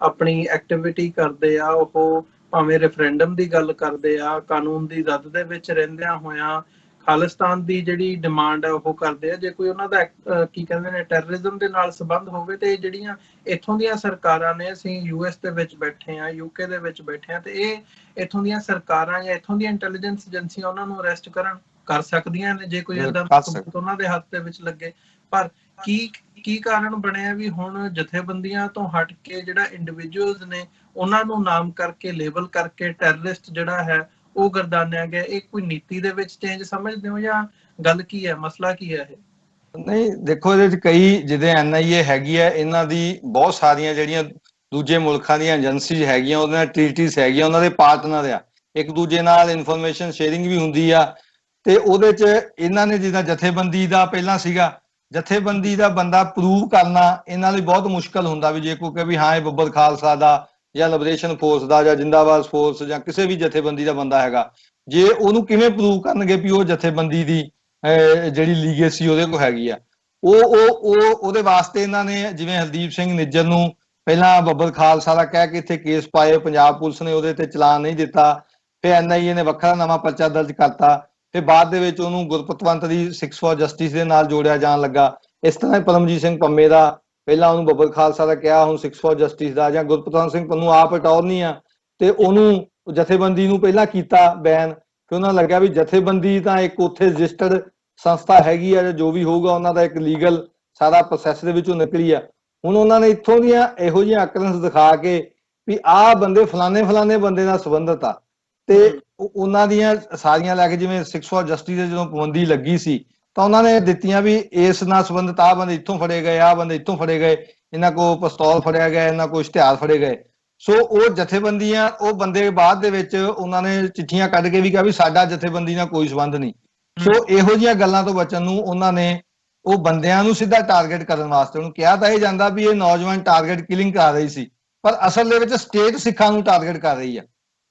ਆਪਣੀ ਐਕਟੀਵਿਟੀ ਕਰਦੇ ਆ, ਉਹ ਭਾਵੇਂ ਰੈਫਰੈਂਡਮ ਦੀ ਗੱਲ ਕਰਦੇ ਆ, ਕਾਨੂੰਨ ਦੀ ਜ਼ਦ ਦੇ ਵਿੱਚ ਰਹਿੰਦਿਆਂ ਹੋਇਆਂ ਖਾਲਿਸਤਾਨ ਦੀ ਜਿਹੜੀ ਡਿਮਾਂਡ ਹੈ ਉਹ ਕਰਦੇ ਆ। ਜੇ ਕੋਈ ਉਹਨਾਂ ਦਾ ਕੀ ਕਹਿੰਦੇ ਨੇ ਟੈਰਰਿਜ਼ਮ ਦੇ ਨਾਲ ਸੰਬੰਧ ਹੋਵੇ, ਤੇ ਜਿਹੜੀਆਂ ਇੱਥੋਂ ਦੀਆਂ ਸਰਕਾਰਾਂ ਨੇ, ਅਸੀਂ US ਦੇ ਵਿੱਚ ਬੈਠੇ ਆ, UK ਦੇ ਵਿੱਚ ਬੈਠੇ ਆ, ਤੇ ਇਹ ਇੱਥੋਂ ਦੀਆਂ ਸਰਕਾਰਾਂ ਜਾਂ ਇੱਥੋਂ ਦੀਆਂ ਇੰਟੈਲੀਜੈਂਸ ਏਜੰਸੀਆਂ ਉਹਨਾਂ ਨੂੰ ਅਰੈਸਟ ਕਰ ਸਕਦੀਆਂ ਨੇ ਜੇ ਕੋਈ ਏਦਾਂ ਦਾ ਸਬੂਤ ਉਹਨਾਂ ਦੇ ਹੱਥ ਦੇ ਵਿੱਚ ਲੱਗੇ। ਪਰ ਕੀ ਕਾਰਨ ਬਣਿਆ ਵੀ ਹੁਣ ਜਥੇਬੰਦੀਆਂ ਤੋਂ ਹਟ ਕੇ ਜਿਹੜਾ ਇੰਡੀਵਿਜੂਅਲਸ ਨੇ ਉਹਨਾਂ ਨੂੰ ਨਾਮ ਕਰਕੇ, ਲੇਬਲ ਕਰਕੇ ਟੈਰਰਿਸਟ ਜਿਹੜਾ ਹੈ ਉਹ ਗਰਦਾਨਿਆ ਗਿਆ? ਇਹ ਕੋਈ ਨੀਤੀ ਦੇ ਵਿੱਚ ਚੇਂਜ ਸਮਝਦੇ ਹੋ ਜਾਂ ਗੱਲ ਕੀ ਹੈ, ਮਸਲਾ ਕੀ ਹੈ ਇਹ? ਨਹੀਂ ਦੇਖੋ, ਇਹਦੇ ਚ ਕਈ ਜਿਹਦੇ NIA ਹੈਗੀ ਹੈ, ਇਹਨਾਂ ਦੀ ਬਹੁਤ ਸਾਰੀਆਂ ਜਿਹੜੀਆਂ ਦੂਜੇ ਮੁਲਕਾਂ ਦੀਆਂ ਏਜੰਸੀਜ਼ ਹੈਗੀਆਂ, ਉਹਦੇ ਨਾਲ ਟ੍ਰੀਟੀਜ਼ ਹੈਗੀਆਂ, ਉਹਨਾਂ ਦੇ ਪਾਰਟਨਰ ਆ, ਇੱਕ ਦੂਜੇ ਨਾਲ ਇਨਫੋਰਮੇਸ਼ਨ ਸ਼ੇਅਰਿੰਗ ਵੀ ਹੁੰਦੀ ਆ। ਤੇ ਉਹਦੇ ਚ ਇਹਨਾਂ ਨੇ ਜਿੱਦਾਂ ਜਥੇਬੰਦੀ ਦਾ ਪਹਿਲਾਂ ਸੀਗਾ, ਜਥੇਬੰਦੀ ਦਾ ਬੰਦਾ ਪ੍ਰੂਵ ਕਰਨਾ ਇਹਨਾਂ ਲਈ ਬਹੁਤ ਮੁਸ਼ਕਲ ਹੁੰਦਾ ਵੀ ਜੇ ਕੋਈ ਕਹੇ ਵੀ ਹਾਂ ਇਹ ਬੱਬਰ ਖਾਲਸਾ ਦਾ ਜਾਂ ਲਿਬਰੇਸ਼ਨ ਫੋਰਸ ਦਾ ਜਾਂ ਜਿੰਦਾਬਾਦ ਫੋਰਸ ਜਾਂ ਕਿਸੇ ਵੀ ਜਥੇਬੰਦੀ ਦਾ ਬੰਦਾ ਹੈਗਾ, ਜੇ ਉਹਨੂੰ ਕਿਵੇਂ ਪ੍ਰੂਵ ਕਰਨਗੇ ਵੀ ਉਹ ਜਥੇਬੰਦੀ ਦੀ ਜਿਹੜੀ ਲੀਗੇਸੀ ਉਹਦੇ ਕੋਲ ਹੈਗੀ ਆ। ਉਹਦੇ ਵਾਸਤੇ ਇਹਨਾਂ ਨੇ ਜਿਵੇਂ ਹਰਦੀਪ ਸਿੰਘ ਨਿੱਜਰ ਨੂੰ ਪਹਿਲਾਂ ਬੱਬਰ ਖਾਲਸਾ ਦਾ ਕਹਿ ਕੇ ਇੱਥੇ ਕੇਸ ਪਾਏ, ਪੰਜਾਬ ਪੁਲਿਸ ਨੇ ਉਹਦੇ ਤੇ ਚਲਾਨ ਨਹੀਂ ਦਿੱਤਾ, ਫਿਰ NIA ਨੇ ਵੱਖਰਾ ਨਵਾਂ ਪਰਚਾ ਦਰਜ ਕਰਤਾ, ਫਿਰ ਬਾਅਦ ਦੇ ਵਿੱਚ ਉਹਨੂੰ ਗੁਰਪਤਵੰਤ ਦੀ ਸਿਕਸ ਫॉर ਜਸਟਿਸ ਦੇ ਨਾਲ ਜੋੜਿਆ ਜਾਣ ਲੱਗਾ। ਇਸ ਤਰ੍ਹਾਂ ਪਰਮਜੀਤ ਸਿੰਘ ਪੰਮੇ ਦਾ ਪਹਿਲਾਂ ਉਹਨੂੰ ਬੱਬਰ ਖਾਲਸਾ ਦਾ ਕਿਹਾ, ਹੁਣ ਸਿਕਸ ਫॉर ਜਸਟਿਸ ਦਾ, ਜਾਂ ਗੁਰਪਤਵੰਤ ਸਿੰਘ ਪੰਨੂ ਆਪ ਅਟਾਰਨੀ ਆ ਤੇ ਉਹਨੂੰ ਜਥੇਬੰਦੀ ਨੂੰ ਪਹਿਲਾਂ ਕੀਤਾ ਬੈਨ, ਕਿ ਉਹਨਾਂ ਲੱਗਿਆ ਵੀ ਜਥੇਬੰਦੀ ਤਾਂ ਇੱਕ ਉੱਥੇ ਰਜਿਸਟਰਡ ਸੰਸਥਾ ਹੈਗੀ ਆ, ਜੋ ਵੀ ਹੋਊਗਾ ਉਹਨਾਂ ਦਾ ਇੱਕ ਲੀਗਲ ਸਾਰਾ ਪ੍ਰੋਸੈਸ ਦੇ ਵਿੱਚੋਂ ਨਿਕਲੀ ਆ। ਹੁਣ ਉਹਨਾਂ ਨੇ ਇੱਥੋਂ ਦੀਆਂ ਇਹੋ ਜਿਹੀਆਂ ਅਕਰੈਂਸ ਦਿਖਾ ਕੇ ਵੀ ਆਹ ਬੰਦੇ ਫਲਾਣੇ ਬੰਦੇ ਨਾਲ ਸੰਬੰਧਿਤ ਆ, ਤੇ ਉਹਨਾਂ ਦੀਆਂ ਸਾਰੀਆਂ ਲੈ ਕੇ ਜਿਵੇਂ ਸਿਕਸ ਫॉर ਜਸਟਿਸ ਦੇ ਜਦੋਂ ਪਾਬੰਦੀ ਲੱਗੀ ਸੀ ਤਾਂ ਉਹਨਾਂ ਨੇ ਦਿੱਤੀਆਂ ਵੀ ਇਸ ਨਾਲ ਸੰਬੰਧਿਤ ਆਹ ਬੰਦੇ ਇੱਥੋਂ ਫੜੇ ਗਏ, ਆਹ ਬੰਦੇ ਇੱਥੋਂ ਫੜੇ ਗਏ, ਇਹਨਾਂ ਕੋਲ ਪਿਸਤੌਲ ਫੜਿਆ ਗਿਆ, ਇਹਨਾਂ ਕੋਲ ਇਸ਼ਤਿਹਾਰ ਫੜੇ ਗਏ। ਸੋ ਉਹ ਜਥੇਬੰਦੀਆਂ, ਉਹ ਬੰਦੇ ਬਾਅਦ ਦੇ ਵਿੱਚ ਉਹਨਾਂ ਨੇ ਚਿੱਠੀਆਂ ਕੱਢ ਕੇ ਵੀ ਕਿਹਾ ਵੀ ਸਾਡਾ ਜਥੇਬੰਦੀ ਨਾਲ ਕੋਈ ਸੰਬੰਧ ਨਹੀਂ। ਸੋ ਇਹੋ ਜਿਹੀਆਂ ਗੱਲਾਂ ਤੋਂ ਬਚਣ ਨੂੰ ਉਹਨਾਂ ਨੇ ਉਹ ਬੰਦਿਆਂ ਨੂੰ ਸਿੱਧਾ ਟਾਰਗੇਟ ਕਰਨ ਵਾਸਤੇ ਉਹਨੂੰ ਕਿਹਾ ਤਾਂ ਇਹ ਜਾਂਦਾ ਵੀ ਇਹ ਨੌਜਵਾਨ ਟਾਰਗੇਟ ਕਿਲਿੰਗ ਕਰ ਰਹੀ ਸੀ, ਪਰ ਅਸਲ ਦੇ ਵਿੱਚ ਸਟੇਟ ਸਿੱਖਾਂ ਨੂੰ ਟਾਰਗੇਟ ਕਰ ਰਹੀ ਆ।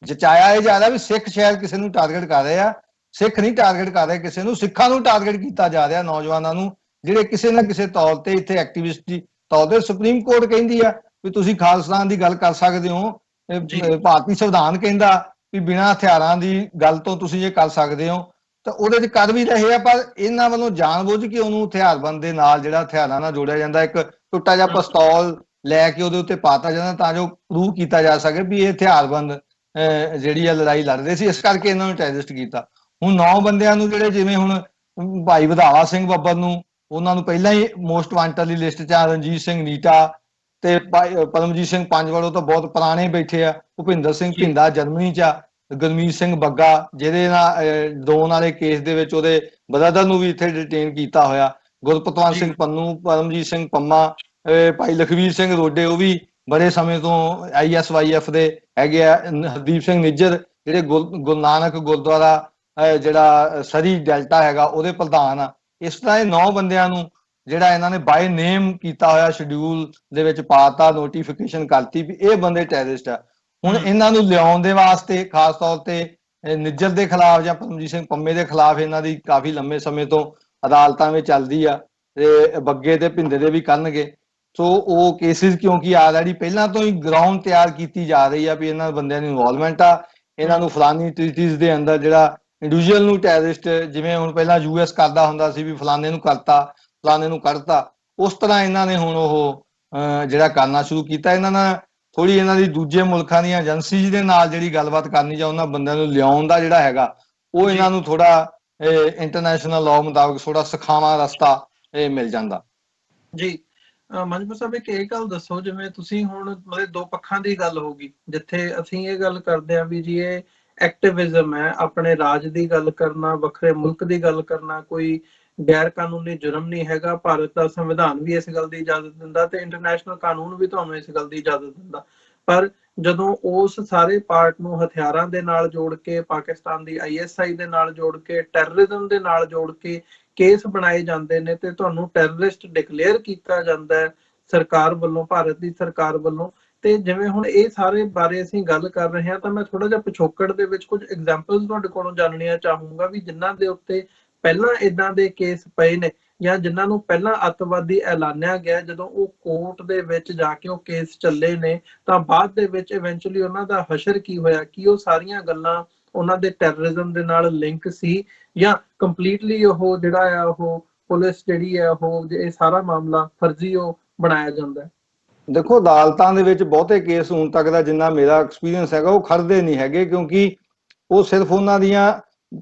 ਜਚਾਇਆ ਇਹ ਜਾ ਰਿਹਾ ਵੀ ਸਿੱਖ ਸ਼ਾਇਦ ਕਿਸੇ ਨੂੰ ਟਾਰਗੇਟ ਕਰ ਰਹੇ ਆ, ਸਿੱਖ ਨਹੀਂ ਟਾਰਗੇਟ ਕਰ ਰਹੇ ਕਿਸੇ ਨੂੰ, ਸਿੱਖਾਂ ਨੂੰ ਟਾਰਗੇਟ ਕੀਤਾ ਜਾ ਰਿਹਾ, ਨੌਜਵਾਨਾਂ ਨੂੰ, ਜਿਹੜੇ ਕਿਸੇ ਨਾ ਕਿਸੇ ਤੌਰ ਤੇ ਇੱਥੇ ਐਕਟਿਵਿਸਟ ਦੀ ਤੌਰ ਤੇ ਸੁਪਰੀਮ ਕੋਰਟ ਕਹਿੰਦੀ ਆ ਵੀ ਤੁਸੀਂ ਖਾਲਿਸਤਾਨ ਦੀ ਗੱਲ ਕਰ ਸਕਦੇ ਹੋ, ਭਾਰਤੀ ਸੰਵਿਧਾਨ ਕਹਿੰਦਾ ਵੀ ਬਿਨਾਂ ਹਥਿਆਰਾਂ ਦੀ ਗੱਲ ਤੋਂ ਤੁਸੀਂ ਜੇ ਕਰ ਸਕਦੇ ਹੋ, ਤਾਂ ਉਹਦੇ 'ਚ ਕਰ ਵੀ ਰਹੇ ਆ। ਪਰ ਇਹਨਾਂ ਵੱਲੋਂ ਜਾਣਬੁੱਝ ਕੇ ਉਹਨੂੰ ਹਥਿਆਰਬੰਦ ਦੇ ਨਾਲ, ਜਿਹੜਾ ਹਥਿਆਰਾਂ ਨਾਲ ਜੋੜਿਆ ਜਾਂਦਾ, ਇੱਕ ਟੁੱਟਾ ਜਿਹਾ ਪਿਸਤੌਲ ਲੈ ਕੇ ਉਹਦੇ ਉੱਤੇ ਪਾਤਾ ਜਾਂਦਾ ਤਾਂ ਜੋ ਪ੍ਰੂਵ ਕੀਤਾ ਜਾ ਸਕੇ ਵੀ ਇਹ ਹਥਿਆਰਬੰਦ ਜਿਹੜੀ ਆ ਲੜਾਈ ਲੜਦੇ ਸੀ, ਇਸ ਕਰਕੇ ਇਹਨਾਂ ਨੂੰ ਟੈਰਰਿਸਟ ਕੀਤਾ। ਹੁਣ 9 ਬੰਦਿਆਂ ਨੂੰ ਜਿਹੜੇ ਜਿਵੇਂ ਹੁਣ ਭਾਈ ਵਧਾਵਾ ਸਿੰਘ ਬੱਬਰ ਨੂੰ, ਉਹਨਾਂ ਨੂੰ ਪਹਿਲਾਂ ਹੀ ਮੋਸਟ ਵਾਂਟਡ ਦੀ ਲਿਸਟ 'ਚ ਆ, ਰਣਜੀਤ ਸਿੰਘ ਨੀਟਾ ਤੇ ਪਰਮਜੀਤ ਸਿੰਘ ਪੰਜਵੜ, ਉਹ ਤਾਂ ਬਹੁਤ ਪੁਰਾਣੇ ਬੈਠੇ ਆ, ਭੁਪਿੰਦਰ ਸਿੰਘ ਭਿੰਦਾ ਜਰਮਨੀ 'ਚ ਆ, ਗੁਰਮੀਤ ਸਿੰਘ ਬੱਗਾ ਜਿਹਦੇ ਨਾਲ ਡਰੋਨ ਵਾਲੇ ਕੇਸ ਦੇ ਵਿੱਚ ਉਹਦੇ ਬ੍ਰਦਰ ਨੂੰ ਵੀ ਇੱਥੇ ਡਿਟੇਨ ਕੀਤਾ ਹੋਇਆ, ਗੁਰਪਤਵੰਤ ਸਿੰਘ ਪੰਨੂ, ਪਰਮਜੀਤ ਸਿੰਘ ਪੰਮਾ, ਭਾਈ ਲਖਵੀਰ ਸਿੰਘ ਰੋਡੇ, ਉਹ ਵੀ ਬੜੇ ਸਮੇਂ ਤੋਂ ISYF ਦੇ ਹੈਗੇ ਆ, ਹਰਦੀਪ ਸਿੰਘ ਨਿੱਜਰ ਜਿਹੜੇ ਗੁਰੂ ਨਾਨਕ ਗੁਰਦੁਆਰਾ ਜਿਹੜਾ ਸਰੀ ਡੈਲਟਾ ਹੈਗਾ ਉਹਦੇ ਪ੍ਰਧਾਨ ਆ। ਇਸ ਤਰ੍ਹਾਂ ਇਹ 9 ਬੰਦਿਆਂ ਨੂੰ ਜਿਹੜਾ ਇਹਨਾਂ ਨੇ ਬਾਈ ਨੇਮ ਕੀਤਾ ਹੋਇਆ, ਸ਼ਡਿਊਲ ਦੇ ਵਿੱਚ ਪਾਤਾ, ਨੋਟੀਫਿਕੇਸ਼ਨ ਕਰਤੀ ਵੀ ਇਹ ਬੰਦੇ ਟੈਰਰਿਸਟ ਆ। ਹੁਣ ਇਹਨਾਂ ਨੂੰ ਲਿਆਉਣ ਦੇ ਵਾਸਤੇ ਖਾਸ ਤੌਰ ਤੇ ਨਿੱਜਰ ਦੇ ਖਿਲਾਫ ਜਾਂ ਪਰਮਜੀਤ ਸਿੰਘ ਪੰਮੇ ਦੇ ਖਿਲਾਫ ਇਹਨਾਂ ਦੀ ਕਾਫੀ ਲੰਮੇ ਸਮੇਂ ਤੋਂ ਅਦਾਲਤਾਂ ਵਿੱਚ ਚੱਲਦੀ ਆ, ਤੇ ਬੱਗੇ ਤੇ ਭਿੰਦੇ ਦੇ ਵੀ ਕਰਨਗੇ। ਸੋ ਉਹ ਕੇਸਿਸ ਕਿਉਂਕਿ ਆਲਰੇਡੀ ਪਹਿਲਾਂ ਤੋਂ ਹੀ ਗਰਾਊਂਡ ਤਿਆਰ ਕੀਤੀ ਜਾ ਰਹੀ ਆ ਵੀ ਇਹਨਾਂ ਬੰਦਿਆਂ ਦੀ ਇਨਵੋਲਵਮੈਂਟ ਆ, ਇਹਨਾਂ ਨੂੰ ਫਲਾਨੀ ਟ੍ਰੀਟੀਜ਼ ਦੇ ਅੰਦਰ ਜਿਹੜਾ ਇੰਡੀਵਿਜੂਅਲ ਨੂੰ ਟੈਰਰਿਸਟ, ਜਿਵੇਂ ਹੁਣ ਪਹਿਲਾਂ US ਕਰਦਾ ਹੁੰਦਾ ਸੀ ਵੀ ਫਲਾਣੇ ਨੂੰ ਕਰਤਾ, ਫਲਾਣੇ ਨੂੰ ਕੱਢਤਾ, ਉਸ ਤਰ੍ਹਾਂ ਇਹਨਾਂ ਨੇ ਹੁਣ ਉਹ ਜਿਹੜਾ ਕਰਨਾ ਸ਼ੁਰੂ ਕੀਤਾ। ਇਹਨਾਂ ਨਾਲ ਥੋੜੀ ਇਹਨਾਂ ਦੀ ਦੂਜੇ ਮੁਲਕਾਂ ਦੀਆਂ ਏਜੰਸੀਜ਼ ਦੇ ਨਾਲ ਜਿਹੜੀ ਗੱਲਬਾਤ ਕਰਨੀ ਜਾਂ ਉਹਨਾਂ ਬੰਦਿਆਂ ਨੂੰ ਲਿਆਉਣ ਦਾ ਜਿਹੜਾ ਹੈਗਾ, ਉਹ ਇਹਨਾਂ ਨੂੰ ਥੋੜਾ ਇੰਟਰਨੈਸ਼ਨਲ ਲਾਅ ਮੁਤਾਬਕ ਥੋੜਾ ਸਖਾਵਾਂ ਰਸਤਾ ਮਿਲ ਜਾਂਦਾ। ਜੀ ਮਨਜੂਰ ਸਾਹਿਬ, ਇੱਕ ਇਹ ਗੱਲ ਦੱਸੋ, ਜਿਵੇਂ ਤੁਸੀਂ ਹੁਣ ਮਤਲਬ 2 ਪੱਖਾਂ ਦੀ ਗੱਲ ਹੋਗੀ, ਜਿੱਥੇ ਅਸੀਂ ਇਹ ਗੱਲ ਕਰਦੇ ਹਾਂ ਵੀ ਜੀ ਇਹ ਐਕਟਿਵਿਜ਼ਮ ਹੈ, ਆਪਣੇ ਰਾਜ ਦੀ ਗੱਲ ਕਰਨਾ, ਵੱਖਰੇ ਮੁਲਕ ਦੀ ਗੱਲ ਕਰਨਾ ਕੋਈ ਗੈਰ ਕਾਨੂੰਨੀ ਜੁਰਮ ਨਹੀਂ ਹੈਗਾ, ਭਾਰਤ ਦਾ ਸੰਵਿਧਾਨ ਵੀ ਇਸ ਗੱਲ ਦੀ ਇਜਾਜ਼ਤ ਦਿੰਦਾ ਤੇ ਇੰਟਰਨੈਸ਼ਨਲ ਕਾਨੂੰਨ ਵੀ ਤੁਹਾਨੂੰ ਇਸ ਗੱਲ ਦੀ ਇਜਾਜ਼ਤ ਦਿੰਦਾ। ਪਰ ਜਦੋਂ ਉਸ ਸਾਰੇ ਪਾਰਟ ਨੂੰ ਹਥਿਆਰਾਂ ਦੇ ਨਾਲ ਜੋੜ ਕੇ, ਪਾਕਿਸਤਾਨ ਦੀ ISI ਦੇ ਨਾਲ ਜੋੜ ਕੇ, ਟੈਰਰਿਜ਼ਮ ਦੇ ਨਾਲ ਜੋੜ ਕੇ ਕੇਸ ਬਣਾਏ ਜਾਂਦੇ ਨੇ ਤੇ ਤੁਹਾਨੂੰ ਟੈਰਰਿਸਟ ਡਿਕਲੇਅਰ ਕੀਤਾ ਜਾਂਦਾ ਹੈ ਸਰਕਾਰ ਵੱਲੋਂ, ਭਾਰਤ ਦੀ ਸਰਕਾਰ ਵੱਲੋਂ, ਤੇ ਜਿਵੇਂ ਹੁਣ ਇਹ ਸਾਰੇ ਬਾਰੇ ਅਸੀਂ ਗੱਲ ਕਰ ਰਹੇ ਹਾਂ, ਤਾਂ ਮੈਂ ਥੋੜਾ ਜਿਹਾ ਪਿਛੋਕੜ ਦੇ ਵਿੱਚ ਕੁਝ ਐਗਜ਼ਾਮਪਲਸ ਤੁਹਾਡੇ ਕੋਲੋਂ ਜਾਣਨੀਆਂ ਚਾਹੂੰਗਾ ਵੀ ਜਿਨ੍ਹਾਂ ਦੇ ਉੱਤੇ ਪਹਿਲਾਂ ਇਦਾਂ ਦੇ ਕੇਸ ਪਏ ਨੇ, ਜਾਂ ਜਿਨ੍ਹਾਂ ਨੂੰ ਪਹਿਲਾਂ ਅੱਤਵਾਦੀ ਐਲਾਨਿਆ ਗਿਆ, ਜਦੋਂ ਉਹ ਕੋਰਟ ਦੇ ਵਿੱਚ ਜਾ ਕੇ ਉਹ ਕੇਸ ਚੱਲੇ ਨੇ, ਤਾਂ ਬਾਅਦ ਦੇ ਵਿੱਚ ਇਵੈਂਚੁਅਲੀ ਉਹਨਾਂ ਦਾ ਹਸ਼ਰ ਕੀ ਹੋਇਆ, ਕੀ ਉਹ ਸਾਰੀਆਂ ਗੱਲਾਂ ਉਹਨਾਂ ਦੇ ਟੈਰਰਿਜ਼ਮ ਦੇ ਨਾਲ ਲਿੰਕ ਸੀ, ਜਾਂ ਕੰਪਲੀਟਲੀ ਉਹ ਜਿਹੜਾ ਆ ਉਹ ਪੁਲਿਸ ਜਿਹੜੀ ਹੈ ਉਹ ਇਹ ਸਾਰਾ ਮਾਮਲਾ ਫਰਜ਼ੀ ਉਹ ਬਣਾਇਆ ਜਾਂਦਾ ਹੈ? ਦੇਖੋ, ਅਦਾਲਤਾਂ ਦੇ ਵਿੱਚ ਬਹੁਤੇ ਕੇਸ ਹੁਣ ਤੱਕ ਦਾ ਜਿੰਨਾ ਮੇਰਾ ਐਕਸਪੀਰੀਅੰਸ ਹੈਗਾ, ਉਹ ਖੜਦੇ ਨਹੀਂ ਹੈਗੇ, ਕਿਉਂਕਿ ਉਹ ਸਿਰਫ ਉਹਨਾਂ ਦੀਆਂ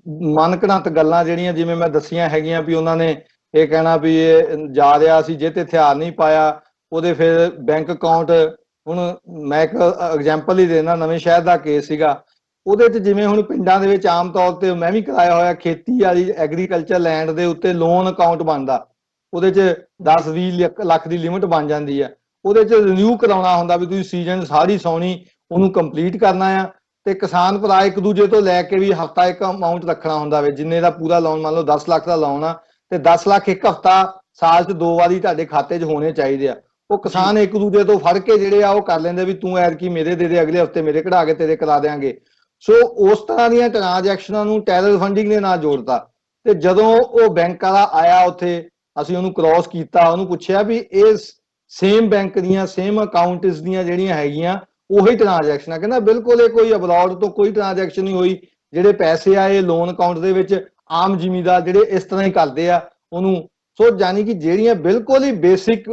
ਮਨਘੜੰਤ ਗੱਲਾਂ ਜਿਹੜੀਆਂ ਜਿਵੇਂ ਮੈਂ ਦੱਸੀਆਂ ਹੈਗੀਆਂ ਵੀ ਉਹਨਾਂ ਨੇ ਇਹ ਕਹਿਣਾ ਵੀ ਇਹ ਜਾ ਰਿਹਾ ਸੀ, ਜੇ ਤੇ ਹਥਿਆਰ ਨਹੀਂ ਪਾਇਆ ਉਹਦੇ ਫਿਰ ਬੈਂਕ ਅਕਾਊਂਟ। ਹੁਣ ਮੈਂ ਇੱਕ ਐਗਜ਼ਾਮਪਲ ਹੀ ਦੇਣਾ, ਨਵੇਂ ਸ਼ਹਿਰ ਦਾ ਕੇਸ ਸੀਗਾ। ਉਹਦੇ 'ਚ ਜਿਵੇਂ ਹੁਣ ਪਿੰਡਾਂ ਦੇ ਵਿੱਚ ਆਮ ਤੌਰ ਤੇ ਮੈਂ ਵੀ ਕਰਾਇਆ ਹੋਇਆ, ਖੇਤੀ ਵਾਲੀ ਐਗਰੀਕਲਚਰ ਲੈਂਡ ਦੇ ਉੱਤੇ ਲੋਨ ਅਕਾਊਂਟ ਬਣਦਾ, ਉਹਦੇ 'ਚ 10-20 ਲੱਖ ਦੀ ਲਿਮਟ ਬਣ ਜਾਂਦੀ ਹੈ। ਉਹਦੇ 'ਚ ਰਿਨਿਊ ਕਰਾਉਣਾ ਹੁੰਦਾ ਵੀ ਤੁਸੀਂ ਸੀਜ਼ਨ ਸਾਰੀ ਸਾਉਣੀ ਉਹਨੂੰ ਕੰਪਲੀਟ ਕਰਨਾ ਆ, ਤੇ ਕਿਸਾਨ ਭਰਾ ਇੱਕ ਦੂਜੇ ਤੋਂ ਲੈ ਕੇ ਵੀ ਹਫਤਾ ਇੱਕ ਅਮਾਊਂਟ ਰੱਖਣਾ ਹੁੰਦਾ ਵੇ, ਜਿੰਨੇ ਦਾ ਪੂਰਾ ਲੋਨ, ਮੰਨ ਲਓ 10 ਲੱਖ ਦਾ ਲੋਨ ਆ ਤੇ 10 ਲੱਖ ਇੱਕ ਹਫਤਾ ਸਾਲ 'ਚ 2 ਵਾਰੀ ਤੁਹਾਡੇ ਖਾਤੇ 'ਚ ਹੋਣੇ ਚਾਹੀਦੇ ਆ। ਉਹ ਕਿਸਾਨ ਇੱਕ ਦੂਜੇ ਤੋਂ ਫੜ ਕੇ ਜਿਹੜੇ ਆ ਉਹ ਕਰ ਲੈਂਦੇ ਵੀ ਤੂੰ ਐਤਕੀ ਮੇਰੇ ਦੇ, ਅਗਲੇ ਹਫਤੇ ਮੇਰੇ ਕਢਾ ਕੇ ਤੇਰੇ ਕਰਾ ਦਿਆਂਗੇ। ਸੋ ਉਸ ਤਰ੍ਹਾਂ ਦੀਆਂ ਟ੍ਰਾਂਜੈਕਸ਼ਨਾਂ ਨੂੰ ਟੈਰਰ ਫੰਡਿੰਗ ਦੇ ਨਾਲ ਜੋੜਤਾ। ਤੇ ਜਦੋਂ ਉਹ ਬੈਂਕ ਵਾਲਾ ਆਇਆ ਉੱਥੇ, ਅਸੀਂ ਉਹਨੂੰ ਕ੍ਰੋਸ ਕੀਤਾ, ਉਹਨੂੰ ਪੁੱਛਿਆ ਵੀ ਇਹ ਸੇਮ ਬੈਂਕ ਦੀਆਂ ਸੇਮ ਅਕਾਊਂਟਸ ਦੀਆਂ ਜਿਹੜੀਆਂ ਹੈਗੀਆਂ ਉਹੀ ਟ੍ਰਾਂਜੈਕਸ਼ਨਾਂ? ਕਹਿੰਦਾ ਬਿਲਕੁਲ, ਇਹ ਕੋਈ ਅਬਰੋਡ ਤੋਂ ਕੋਈ ਟ੍ਰਾਂਜੈਕਸ਼ਨ ਨਹੀਂ ਹੋਈ, ਜਿਹੜੇ ਪੈਸੇ ਆਏ ਲੋਨ ਅਕਾਊਂਟ ਦੇ ਵਿੱਚ ਆਮ ਜ਼ਿਮੀਂਦਾਰ ਜਿਹੜੇ ਇਸ ਤਰ੍ਹਾਂ ਹੀ ਕਰਦੇ ਆ ਉਹਨੂੰ। ਸੋ ਜਾਨੀ ਕਿ ਜਿਹੜੀਆਂ ਬਿਲਕੁਲ ਹੀ ਬੇਸਿਕ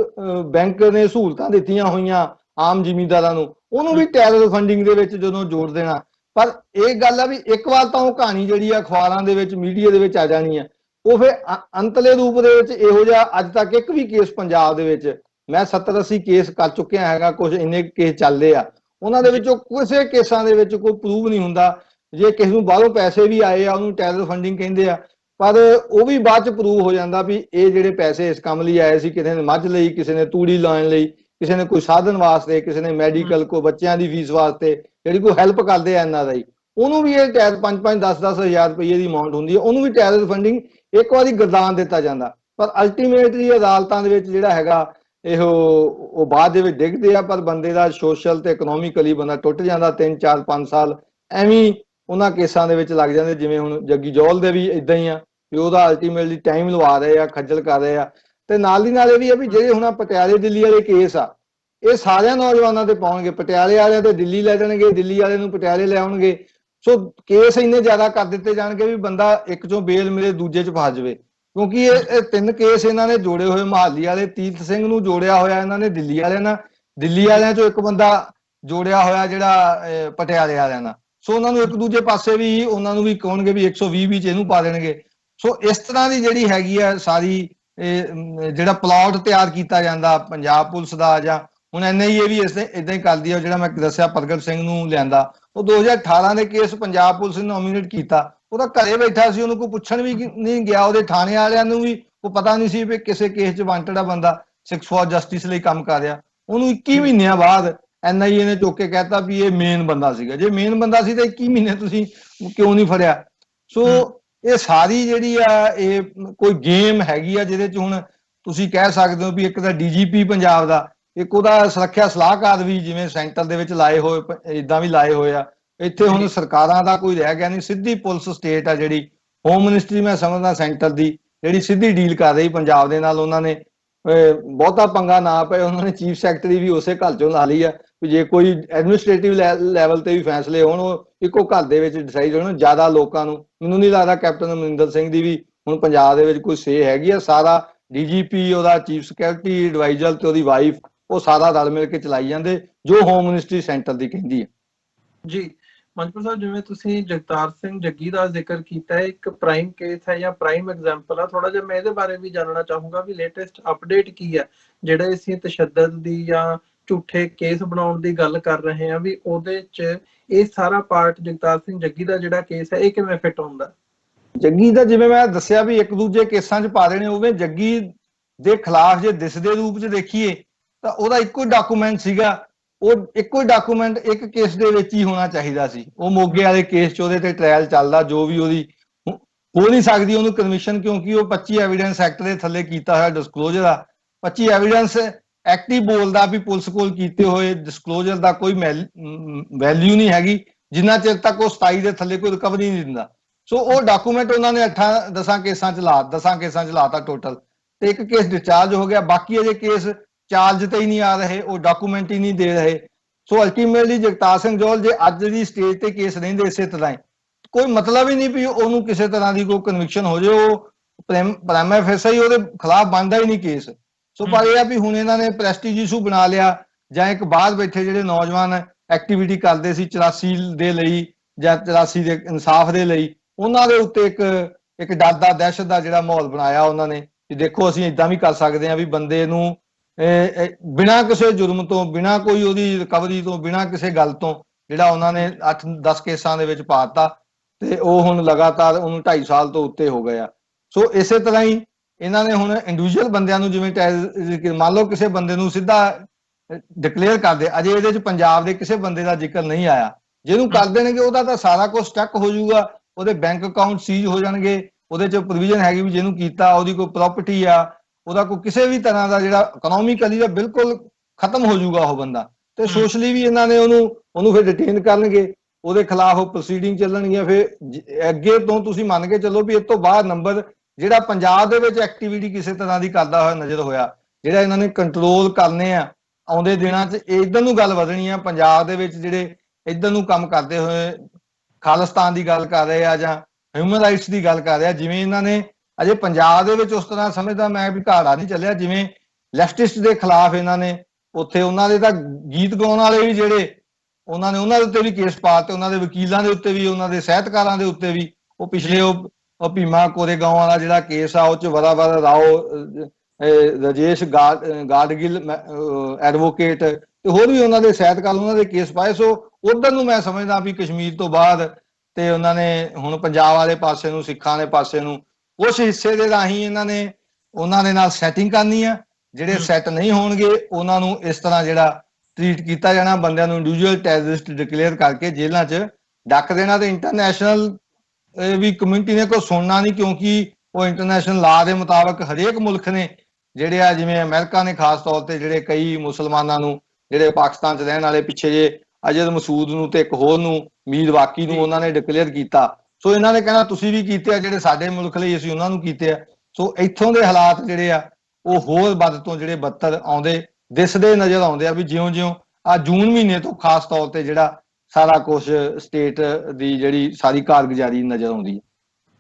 ਬੈਂਕ ਨੇ ਸਹੂਲਤਾਂ ਦਿੱਤੀਆਂ ਹੋਈਆਂ ਆਮ ਜ਼ਿਮੀਂਦਾਰਾਂ ਨੂੰ, ਉਹਨੂੰ ਵੀ ਟੈਰਰ ਫੰਡਿੰਗ ਦੇ ਵਿੱਚ ਜਦੋਂ ਜੋੜ ਦੇਣਾ। ਪਰ ਇਹ ਗੱਲ ਆ ਵੀ ਇੱਕ ਵਾਰ ਤਾਂ ਉਹ ਕਹਾਣੀ ਜਿਹੜੀ ਆ ਅਖਬਾਰਾਂ ਦੇ ਵਿੱਚ, ਮੀਡੀਆ ਦੇ ਵਿੱਚ ਆ ਜਾਣੀ ਆ, ਉਹ ਫਿਰ ਅੰਤਲੇ ਰੂਪ ਦੇ ਵਿੱਚ ਇਹੋ ਜਿਹਾ ਅੱਜ ਤੱਕ ਇੱਕ ਵੀ ਕੇਸ ਪੰਜਾਬ ਦੇ ਵਿੱਚ, ਮੈਂ 70-80 ਕੇਸ ਕਰ ਚੁੱਕਿਆ ਹੈਗਾ, ਕੁਝ ਇੰਨੇ ਕੇਸ ਚੱਲਦੇ ਆ, ਉਹਨਾਂ ਦੇ ਵਿੱਚੋਂ ਕਿਸੇ ਕੇਸਾਂ ਦੇ ਵਿੱਚ ਕੋਈ ਪ੍ਰੂਵ ਨਹੀਂ ਹੁੰਦਾ। ਜੇ ਕਿਸੇ ਨੂੰ ਬਾਹਰੋਂ ਪੈਸੇ ਵੀ ਆਏ ਆ ਉਹਨੂੰ ਟੈਰਰ ਫੰਡਿੰਗ ਕਹਿੰਦੇ ਆ, ਪਰ ਉਹ ਵੀ ਬਾਅਦ ਚ ਪ੍ਰੂਵ ਹੋ ਜਾਂਦਾ ਵੀ ਇਹ ਜਿਹੜੇ ਪੈਸੇ ਇਸ ਕੰਮ ਲਈ ਆਏ ਸੀ, ਕਿਸੇ ਨੇ ਮੱਝ ਲਈ, ਕਿਸੇ ਨੇ ਤੂੜੀ ਲਾਉਣ ਲਈ, ਕਿਸੇ ਨੇ ਕੋਈ ਸਾਧਨ ਵਾਸਤੇ, ਕਿਸੇ ਨੇ ਮੈਡੀਕਲ, ਕੋਈ ਬੱਚਿਆਂ ਦੀ ਫੀਸ ਵਾਸਤੇ, ਜਿਹੜੀ ਕੋਈ ਹੈਲਪ ਕਰਦੇ ਆ NRI, ਉਹਨੂੰ ਵੀ ਇਹ ਟੈਰਰ 5-5 10-10 ਹਜ਼ਾਰ ਰੁਪਏ ਦੀ ਅਮਾਉਂਟ ਹੁੰਦੀ ਹੈ, ਉਹਨੂੰ ਵੀ ਟੈਰਰ ਫੰਡਿੰਗ ਇੱਕ ਵਾਰੀ ਗਰਦਾਨ ਦਿੱਤਾ ਜਾਂਦਾ। ਪਰ ਅਲਟੀਮੇਟਲੀ ਅਦਾਲਤਾਂ ਦੇ ਵਿੱਚ ਜਿਹੜਾ ਹੈਗਾ ਇਹੋ ਉਹ ਬਾਅਦ ਦੇ ਵਿੱਚ ਡਿੱਗਦੇ ਆ, ਪਰ ਬੰਦੇ ਦਾ ਸੋਸ਼ਲ ਤੇ ਇਕਨੋਮਿਕਲੀ ਬੰਦਾ ਟੁੱਟ ਜਾਂਦਾ। 3-4-5 ਸਾਲ ਐਵੇਂ ਉਹਨਾਂ ਕੇਸਾਂ ਦੇ ਵਿੱਚ ਲੱਗ ਜਾਂਦੇ, ਜਿਵੇਂ ਹੁਣ ਜੱਗੀ ਜੌਲ ਦੇ ਵੀ ਇਦਾਂ ਹੀ ਆ ਵੀ ਉਹਦਾ ਅਲਟੀਮੇਟਲੀ ਟਾਈਮ ਲਵਾ ਰਹੇ ਆ, ਖੱਜਲ ਕਰ ਰਹੇ ਆ। ਤੇ ਨਾਲ ਦੀ ਨਾਲ ਇਹ ਵੀ ਆ ਵੀ ਜਿਹੜੇ ਹੁਣ ਪਟਿਆਲੇ ਦਿੱਲੀ ਵਾਲੇ ਕੇਸ ਆ, ਇਹ ਸਾਰਿਆਂ ਨੌਜਵਾਨਾਂ ਤੇ ਪਾਉਣਗੇ, ਪਟਿਆਲੇ ਵਾਲਿਆਂ ਤੇ ਦਿੱਲੀ ਲੈ ਜਾਣਗੇ, ਦਿੱਲੀ ਵਾਲੇ ਨੂੰ ਪਟਿਆਲੇ ਲੈ ਆਉਣਗੇ। ਸੋ ਕੇਸ ਇੰਨੇ ਜ਼ਿਆਦਾ ਕਰ ਦਿੱਤੇ ਜਾਣਗੇ ਵੀ ਬੰਦਾ ਇੱਕ ਚੋਂ ਬੇਲ ਮਿਲੇ ਦੂਜੇ ਚ ਫਸ ਜਾਵੇ, ਕਿਉਂਕਿ ਇਹ 3 ਕੇਸ ਇਹਨਾਂ ਨੇ ਜੋੜੇ ਹੋਏ। ਮਹਾਲੀ ਵਾਲੇ ਤੀਰਥ ਸਿੰਘ ਨੂੰ ਜੋੜਿਆ ਹੋਇਆ ਇਹਨਾਂ ਨੇ ਦਿੱਲੀ ਵਾਲਿਆਂ ਨਾਲ, ਦਿੱਲੀ ਵਾਲਿਆਂ ਚੋਂ ਇੱਕ ਬੰਦਾ ਜੋੜਿਆ ਹੋਇਆ ਜਿਹੜਾ ਪਟਿਆਲੇ ਵਾਲਿਆਂ ਨਾਲ। ਸੋ ਉਹਨਾਂ ਨੂੰ ਇੱਕ ਦੂਜੇ ਪਾਸੇ ਵੀ ਉਹਨਾਂ ਨੂੰ ਵੀ ਕਹਣਗੇ ਵੀ 120 ਵਿੱਚ ਇਹਨੂੰ ਪਾ ਦੇਣਗੇ। ਸੋ ਇਸ ਤਰ੍ਹਾਂ ਦੀ ਜਿਹੜੀ ਹੈਗੀ ਆ ਸਾਰੀ ਜਿਹੜਾ ਪਲਾਟ ਤਿਆਰ ਕੀਤਾ ਜਾਂਦਾ ਪੰਜਾਬ ਪੁਲਿਸ ਦਾ, ਜਾਂ ਹੁਣ NIA ਵੀ ਇਦਾਂ ਹੀ ਕਰਦੀ ਆ। ਜਿਹੜਾ ਮੈਂ ਦੱਸਿਆ ਪ੍ਰਗਟ ਸਿੰਘ ਨੂੰ ਲਿਆਂਦਾ, ਉਹ 2018 ਦੇ ਕੇਸ ਪੰਜਾਬ ਪੁਲਿਸ ਨੇ ਨੋਮੀਨੇਟ ਕੀਤਾ, ਉਹਦਾ ਘਰੇ ਬੈਠਾ ਸੀ, ਉਹਨੂੰ ਕੋਈ ਪੁੱਛਣ ਵੀ ਨਹੀਂ ਗਿਆ, ਉਹਦੇ ਥਾਣੇ ਵਾਲਿਆਂ ਨੂੰ ਵੀ ਉਹ ਪਤਾ ਨਹੀਂ ਸੀ ਵੀ ਕਿਸੇ ਕੇਸ 'ਚ ਵਾਂਟਡ ਆ ਬੰਦਾ, 6 ਫॉर ਜਸਟਿਸ ਲਈ ਕੰਮ ਕਰ ਰਿਹਾ। ਉਹਨੂੰ 21 ਮਹੀਨਿਆਂ ਬਾਅਦ NIA ਨੇ ਚੁੱਕ ਕੇ ਕਹਿਤਾ ਵੀ ਇਹ ਮੇਨ ਬੰਦਾ ਸੀਗਾ। ਜੇ ਮੇਨ ਬੰਦਾ ਸੀ ਤਾਂ 21 ਮਹੀਨੇ ਤੁਸੀਂ ਕਿਉਂ ਨਹੀਂ ਫੜਿਆ? ਸੋ ਇਹ ਸਾਰੀ ਜਿਹੜੀ ਆ ਇਹ ਕੋਈ ਗੇਮ ਹੈਗੀ ਆ, ਜਿਹਦੇ 'ਚ ਹੁਣ ਤੁਸੀਂ ਕਹਿ ਸਕਦੇ ਹੋ ਵੀ ਇੱਕ ਤਾਂ DGP ਪੰਜਾਬ ਦਾ, ਇੱਕ ਉਹਦਾ ਸੁਰੱਖਿਆ ਸਲਾਹਕਾਰ ਵੀ ਜਿਵੇਂ ਸੈਂਟਰ ਦੇ ਵਿੱਚ ਲਾਏ ਹੋਏ, ਇਦਾਂ ਵੀ ਲਾਏ ਹੋਏ ਆ। ਇੱਥੇ ਹੁਣ ਸਰਕਾਰਾਂ ਦਾ ਕੋਈ ਰਹਿ ਗਿਆ ਨਹੀਂ, ਸਿੱਧੀ ਪੁਲਿਸ ਸਟੇਟ ਆ ਜਿਹੜੀ, ਹੋਮ ਮਿਨਿਸਟਰੀ ਮੈਂ ਸਮਝਦਾ ਸੈਂਟਰ ਦੀ ਜਿਹੜੀ ਸਿੱਧੀ ਡੀਲ ਕਰ ਰਹੀ ਪੰਜਾਬ ਦੇ ਨਾਲ। ਉਹਨਾਂ ਨੇ ਬਹੁਤਾ ਪੰਗਾ ਨਾ ਪਏ, ਉਹਨਾਂ ਨੇ ਚੀਫ ਸੈਕਟਰੀ ਵੀ ਉਸੇ ਘਰ ਚੋਂ ਲਾ ਲਈ ਆ ਵੀ ਜੇ ਕੋਈ ਐਡਮਿਨਿਸਟ੍ਰੇਟਿਵ ਲੈਵਲ ਤੇ ਵੀ ਫੈਸਲੇ ਹੋਣ ਉਹ ਇੱਕੋ ਘਰ ਦੇ ਵਿੱਚ ਡਿਸਾਈਡ ਹੋਣ। ਜ਼ਿਆਦਾ ਲੋਕਾਂ ਨੂੰ ਮੈਨੂੰ ਨਹੀਂ ਲੱਗਦਾ ਕੈਪਟਨ ਅਮਰਿੰਦਰ ਸਿੰਘ ਦੀ ਵੀ ਹੁਣ ਪੰਜਾਬ ਦੇ ਵਿੱਚ ਕੋਈ ਸੇ ਹੈਗੀ ਆ। ਸਾਰਾ DGP, ਉਹਦਾ ਚੀਫ ਸਿਕਿਉਰਿਟੀ ਐਡਵਾਈਜ਼ਰ ਤੇ ਉਹਦੀ ਵਾਈਫ, ਉਹ ਸਾਰਾ ਰਲ ਮਿਲ ਕੇ ਚਲਾਈ ਜਾਂਦੇ ਜੋ ਹੋਮ ਮਿਨਿਸਟਰੀ ਸੈਂਟਰ ਦੀ ਕਹਿੰਦੀ ਹੈ। ਜੀ ਮੰਜਪੁਰ ਸਾਹਿਬ, ਜਿਵੇਂ ਤੁਸੀਂ ਜਗਤਾਰ ਸਿੰਘ ਜੱਗੀ ਦਾ ਜ਼ਿਕਰ ਕੀਤਾ ਹੈ, ਇੱਕ ਪ੍ਰਾਈਮ ਕੇਸ ਹੈ ਜਾਂ ਪ੍ਰਾਈਮ ਐਗਜ਼ਾਮਪਲ ਆ, ਥੋੜਾ ਜਿਹਾ ਮੈਂ ਇਹਦੇ ਬਾਰੇ ਵੀ ਜਾਣਨਾ ਚਾਹੂੰਗਾ ਵੀ ਲੇਟੈਸਟ ਅਪਡੇਟ ਕੀ ਹੈ। ਜਿਹੜੇ ਅਸੀਂ ਤਸ਼ੱਦਦ ਦੀ ਜਾਂ ਝੂਠੇ ਕੇਸ ਬਣਾਉਣ ਦੀ ਗੱਲ ਕਰ ਰਹੇ ਹਾਂ, ਵੀ ਉਹਦੇ 'ਚ ਇਹ ਸਾਰਾ ਪਾਰਟ ਜਗਤਾਰ ਸਿੰਘ ਜੱਗੀ ਦਾ ਜਿਹੜਾ ਕੇਸ ਹੈ ਇਹ ਕਿਵੇਂ ਫਿੱਟ ਹੁੰਦਾ? ਜੱਗੀ ਦਾ ਜਿਵੇਂ ਮੈਂ ਦੱਸਿਆ ਵੀ ਇੱਕ ਦੂਜੇ ਕੇਸਾਂ 'ਚ ਪਾ ਦੇਣੇ, ਉਵੇਂ ਜੱਗੀ ਦੇ ਖਿਲਾਫ ਜੇ ਦਿਸਦੇ ਰੂਪ 'ਚ ਦੇਖੀਏ ਤਾਂ ਉਹਦਾ ਇੱਕੋ ਹੀ ਡਾਕੂਮੈਂਟ ਸੀਗਾ। ਉਹ ਇੱਕੋ ਹੀ ਡਾਕੂਮੈਂਟ ਇੱਕ ਕੇਸ ਦੇ ਵਿੱਚ ਹੀ ਹੋਣਾ ਚਾਹੀਦਾ ਸੀ। ਉਹ ਮੋਗੇ ਵਾਲੇ ਕੇਸ 'ਚ ਉਹਦੇ ਤੇ ਟ੍ਰਾਇਲ ਚੱਲਦਾ, ਜੋ ਵੀ ਉਹਦੀ ਹੋ ਨਹੀਂ ਸਕਦੀ ਉਹਨੂੰ ਕਮਿਸ਼ਨ, ਕਿਉਂਕਿ ਉਹ 25 ਐਵੀਡੈਂਸ ਐਕਟ ਦੇ ਥੱਲੇ ਕੀਤਾ ਹੋਇਆ ਡਿਸਕਲੋਜ਼ਰ ਆ। 25 ਐਵੀਡੈਂਸ ਐਕਟਿਵ ਬੋਲਦਾ ਵੀ ਪੁਲਿਸ ਕੋਲ ਕੀਤੇ ਹੋਏ ਡਿਸਕਲੋਜ਼ਰ ਦਾ ਕੋਈ ਵੈਲਿਊ ਨਹੀਂ ਹੈਗੀ ਜਿੰਨਾ ਚਿਰ ਤੱਕ ਉਹ 27 ਦੇ ਥੱਲੇ ਕੋਈ ਰਿਕਵਰੀ ਨਹੀਂ ਦਿੰਦਾ। ਸੋ ਉਹ ਡਾਕੂਮੈਂਟ ਉਹਨਾਂ ਨੇ 10 ਕੇਸਾਂ ਚ ਲਾਤਾ ਟੋਟਲ, ਤੇ ਇੱਕ ਕੇਸ ਡਿਸਚਾਰਜ ਹੋ ਗਿਆ, ਬਾਕੀ ਅਜੇ ਕੇਸ ਚਾਰਜ ਤੇ ਹੀ ਨਹੀਂ ਆ ਰਹੇ, ਉਹ ਡਾਕੂਮੈਂਟ ਹੀ ਨਹੀਂ ਦੇ ਰਹੇ। ਸੋ ਅਲਟੀਮੇਟਲੀ ਜਗਤਾਰ ਸਿੰਘ ਜੌਹਲ ਜੇ ਅੱਜ ਦੀ ਸਟੇਜ ਤੇ ਕੇਸ ਰਹਿੰਦੇ ਇਸੇ ਤਰ੍ਹਾਂ ਹੀ, ਕੋਈ ਮਤਲਬ ਹੀ ਨਹੀਂ ਵੀ ਉਹਨੂੰ ਕਿਸੇ ਤਰ੍ਹਾਂ ਦੀ ਕੋਈ ਕਨਵਿਕਸ਼ਨ ਹੋ ਜਾਏ, ਉਹ ਪ੍ਰਾਈਮਾ ਫੇਸੀ ਹੀ ਉਹਦੇ ਖਿਲਾਫ ਬਣਦਾ ਹੀ ਨਹੀਂ ਕੇਸ। ਸੋ ਪਰ ਇਹ ਆ ਵੀ ਹੁਣ ਇਹਨਾਂ ਨੇ ਪ੍ਰੈਸਟੀਜ ਇਸ਼ੂ ਬਣਾ ਲਿਆ, ਜਾਂ ਇੱਕ ਬਾਹਰ ਬੈਠੇ ਜਿਹੜੇ ਨੌਜਵਾਨ ਐਕਟੀਵਿਟੀ ਕਰਦੇ ਸੀ 84 ਦੇ ਲਈ ਜਾਂ 84 ਦੇ ਇਨਸਾਫ ਦੇ ਲਈ, ਉਹਨਾਂ ਦੇ ਉੱਤੇ ਇੱਕ ਡਰ ਦਾ ਦਹਿਸ਼ਤ ਦਾ ਜਿਹੜਾ ਮਾਹੌਲ ਬਣਾਇਆ ਉਹਨਾਂ ਨੇ ਕਿ ਦੇਖੋ ਅਸੀਂ ਇਦਾਂ ਵੀ ਕਰ ਸਕਦੇ ਹਾਂ ਵੀ ਬੰਦੇ ਨੂੰ ਬਿਨਾਂ ਕਿਸੇ ਜੁਰਮ ਤੋਂ, ਬਿਨਾਂ ਕੋਈ ਉਹਦੀ ਰਿਕਵਰੀ ਤੋਂ, ਬਿਨਾਂ ਕਿਸੇ ਗੱਲ ਤੋਂ ਜਿਹੜਾ ਉਹਨਾਂ ਨੇ 8-10 ਕੇਸਾਂ ਦੇ ਵਿੱਚ ਪਾਤਾ, ਤੇ ਉਹ ਹੁਣ ਲਗਾਤਾਰ ਉਹਨੂੰ 2.5 ਸਾਲ ਤੋਂ ਉੱਤੇ ਹੋ ਗਏ ਆ। ਸੋ ਇਸੇ ਤਰ੍ਹਾਂ ਹੀ ਇਹਨਾਂ ਨੇ ਹੁਣ ਇੰਡੀਵਿਜੂਅਲ ਬੰਦਿਆਂ ਨੂੰ, ਜਿਵੇਂ ਮੰਨ ਲਓ ਕਿਸੇ ਬੰਦੇ ਨੂੰ ਸਿੱਧਾ ਡਿਕਲੇਅਰ ਕਰਦੇ, ਅਜੇ ਇਹਦੇ ਚ ਪੰਜਾਬ ਦੇ ਕਿਸੇ ਬੰਦੇ ਦਾ ਜ਼ਿਕਰ ਨਹੀਂ ਆਇਆ, ਜਿਹਨੂੰ ਕਰ ਦੇਣਗੇ ਉਹਦਾ ਤਾਂ ਸਾਰਾ ਕੁਝ ਸਟਕ ਹੋ ਜਾਊਗਾ, ਉਹਦੇ ਬੈਂਕ ਅਕਾਊਂਟ ਸੀਜ਼ ਹੋ ਜਾਣਗੇ, ਉਹਦੇ ਚ ਪ੍ਰੋਵੀਜ਼ਨ ਹੈਗੀ ਵੀ ਜਿਹਨੂੰ ਕੀਤਾ ਉਹਦੀ ਕੋਈ ਪ੍ਰਾਪਰਟੀ ਆ, ਉਹਦਾ ਕੋਈ ਕਿਸੇ ਵੀ ਤਰ੍ਹਾਂ ਦਾ ਜਿਹੜਾ ਇਕਨੋਮਿਕਲੀ ਦਾ ਬਿਲਕੁਲ ਖਤਮ ਹੋ ਜਾਊਗਾ ਉਹ ਬੰਦਾ, ਤੇ ਸੋਸ਼ਲੀ ਵੀ ਇਹਨਾਂ ਨੇ ਉਹਨੂੰ ਫਿਰ ਡਿਟੇਨ ਕਰਨਗੇ, ਉਹਦੇ ਖਿਲਾਫ ਪ੍ਰੋਸੀਡਿੰਗ ਚੱਲਣਗੀਆਂ। ਫਿਰ ਅੱਗੇ ਤੋਂ ਤੁਸੀਂ ਮੰਨ ਕੇ ਚੱਲੋ ਵੀ ਇਸ ਤੋਂ ਬਾਅਦ ਨੰਬਰ ਜਿਹੜਾ ਪੰਜਾਬ ਦੇ ਵਿੱਚ ਐਕਟੀਵਿਟੀ ਕਿਸੇ ਤਰ੍ਹਾਂ ਦੀ ਕਰਦਾ ਹੋਇਆ ਨਜ਼ਰ ਹੋਇਆ, ਜਿਹੜਾ ਇਹਨਾਂ ਨੇ ਕੰਟਰੋਲ ਕਰਨੇ ਆ ਆਉਂਦੇ ਦਿਨਾਂ 'ਚ, ਇਧਰ ਨੂੰ ਗੱਲ ਵਧਣੀ ਆ ਪੰਜਾਬ ਦੇ ਵਿੱਚ ਜਿਹੜੇ ਇਧਰ ਨੂੰ ਕੰਮ ਕਰਦੇ ਹੋਏ ਖਾਲਿਸਤਾਨ ਦੀ ਗੱਲ ਕਰ ਰਹੇ ਆ ਜਾਂ ਹਿਊਮਨ ਰਾਈਟਸ ਦੀ ਗੱਲ ਕਰ ਰਹੇ ਆ, ਜਿਵੇਂ ਇਹਨਾਂ ਨੇ ਅਜੇ ਪੰਜਾਬ ਦੇ ਵਿੱਚ ਉਸ ਤਰ੍ਹਾਂ ਸਮਝਦਾ ਮੈਂ ਵੀ ਘਾੜਾ ਨਹੀਂ ਚੱਲਿਆ, ਜਿਵੇਂ ਲੈਫਟਿਸਟ ਦੇ ਖਿਲਾਫ ਇਹਨਾਂ ਨੇ ਉੱਥੇ ਉਹਨਾਂ ਦੇ ਤਾਂ ਗੀਤ ਗਾਉਣ ਵਾਲੇ ਵੀ ਜਿਹੜੇ ਉਹਨਾਂ ਦੇ ਉੱਤੇ ਵੀ ਕੇਸ ਪਾਤੇ, ਉਹਨਾਂ ਦੇ ਵਕੀਲਾਂ ਦੇ ਉੱਤੇ ਵੀ, ਉਹਨਾਂ ਦੇ ਸਾਹਿਤਕਾਰਾਂ ਦੇ ਉੱਤੇ ਵੀ, ਉਹ ਪਿਛਲੇ ਉਹ ਭੀਮਾ ਕੋਰੇਗਾਂਵ ਵਾਲਾ ਜਿਹੜਾ ਕੇਸ ਆ ਉਹ ਚ ਵਰਾ ਰਾਓ, ਰਾਜੇਸ਼ ਗਾਡਗਿਲ ਐਡਵੋਕੇਟ, ਤੇ ਹੋਰ ਵੀ ਉਹਨਾਂ ਦੇ ਸਾਹਿਤਕਾਰ, ਉਹਨਾਂ ਦੇ ਕੇਸ ਪਾਏ। ਸੋ ਉਧਰ ਨੂੰ ਮੈਂ ਸਮਝਦਾ ਵੀ ਕਸ਼ਮੀਰ ਤੋਂ ਬਾਅਦ ਤੇ ਉਹਨਾਂ ਨੇ ਹੁਣ ਪੰਜਾਬ ਵਾਲੇ ਪਾਸੇ ਨੂੰ, ਸਿੱਖਾਂ ਦੇ ਪਾਸੇ ਨੂੰ, ਉਸ ਹਿੱਸੇ ਦੇ ਰਾਹੀਂ ਉਹਨਾਂ ਦੇ ਨਾਲ ਸੈਟਿੰਗ ਕਰਨੀ ਆ, ਜਿਹੜੇ ਸੈੱਟ ਨਹੀਂ ਹੋਣਗੇ ਉਹਨਾਂ ਨੂੰ ਇਸ ਤਰ੍ਹਾਂ ਜਿਹੜਾ ਟ੍ਰੀਟ ਕੀਤਾ ਜਾਣਾ, ਬੰਦਿਆਂ ਨੂੰ ਇੰਡੀਵਿਜੂਅਲ ਟੈਰਰਿਸਟ ਡਿਕਲੇਅਰ ਕਰਕੇ ਜੇਲ੍ਹਾਂ 'ਚ ਡੱਕ ਦੇਣਾ, ਤੇ ਇੰਟਰਨੈਸ਼ਨਲ ਵੀ ਕਮਿਊਨਿਟੀ ਨੇ ਕੋਈ ਸੁਣਨਾ ਨਹੀਂ, ਕਿਉਂਕਿ ਉਹ ਇੰਟਰਨੈਸ਼ਨਲ ਲਾ ਦੇ ਮੁਤਾਬਕ ਹਰੇਕ ਮੁਲਕ ਨੇ ਜਿਹੜੇ ਆ, ਜਿਵੇਂ ਅਮਰੀਕਾ ਨੇ ਖਾਸ ਤੌਰ ਤੇ ਜਿਹੜੇ ਕਈ ਮੁਸਲਮਾਨਾਂ ਨੂੰ ਜਿਹੜੇ ਪਾਕਿਸਤਾਨ 'ਚ ਰਹਿਣ ਵਾਲੇ ਪਿੱਛੇ ਜੇ ਅਜਦ ਮਸੂਦ ਨੂੰ ਤੇ ਇੱਕ ਹੋਰ ਨੂੰ ਮੀਰ ਵਾਕੀ ਨੂੰ ਉਹਨਾਂ ਨੇ ਡਿਕਲੇਅਰ ਕੀਤਾ। ਸੋ ਇਹਨਾਂ ਨੇ ਕਹਿਣਾ ਤੁਸੀਂ ਵੀ ਕੀਤੇ ਆ, ਜਿਹੜੇ ਸਾਡੇ ਮੁਲਕ ਲਈ ਅਸੀਂ ਉਹਨਾਂ ਨੂੰ ਕੀਤੇ ਆ। ਸੋ ਇੱਥੋਂ ਦੇ ਹਾਲਾਤ ਜਿਹੜੇ ਆ ਉਹ ਹੋਰ ਵੱਧ ਤੋਂ ਜਿਹੜੇ ਬੱਤਰ ਆਉਂਦੇ ਦਿਸਦੇ ਨਜ਼ਰ ਆਉਂਦੇ ਆ, ਵੀ ਜਿਉਂ-ਜਿਉਂ ਆ ਜੂਨ ਮਹੀਨੇ ਤੋਂ ਖਾਸ ਤੌਰ ਤੇ ਜਿਹੜਾ ਸਾਰਾ ਕੁਝ ਸਟੇਟ ਦੀ ਜਿਹੜੀ ਸਾਰੀ ਕਾਰਗੁਜ਼ਾਰੀ ਨਜ਼ਰ ਆਉਂਦੀ ਹੈ।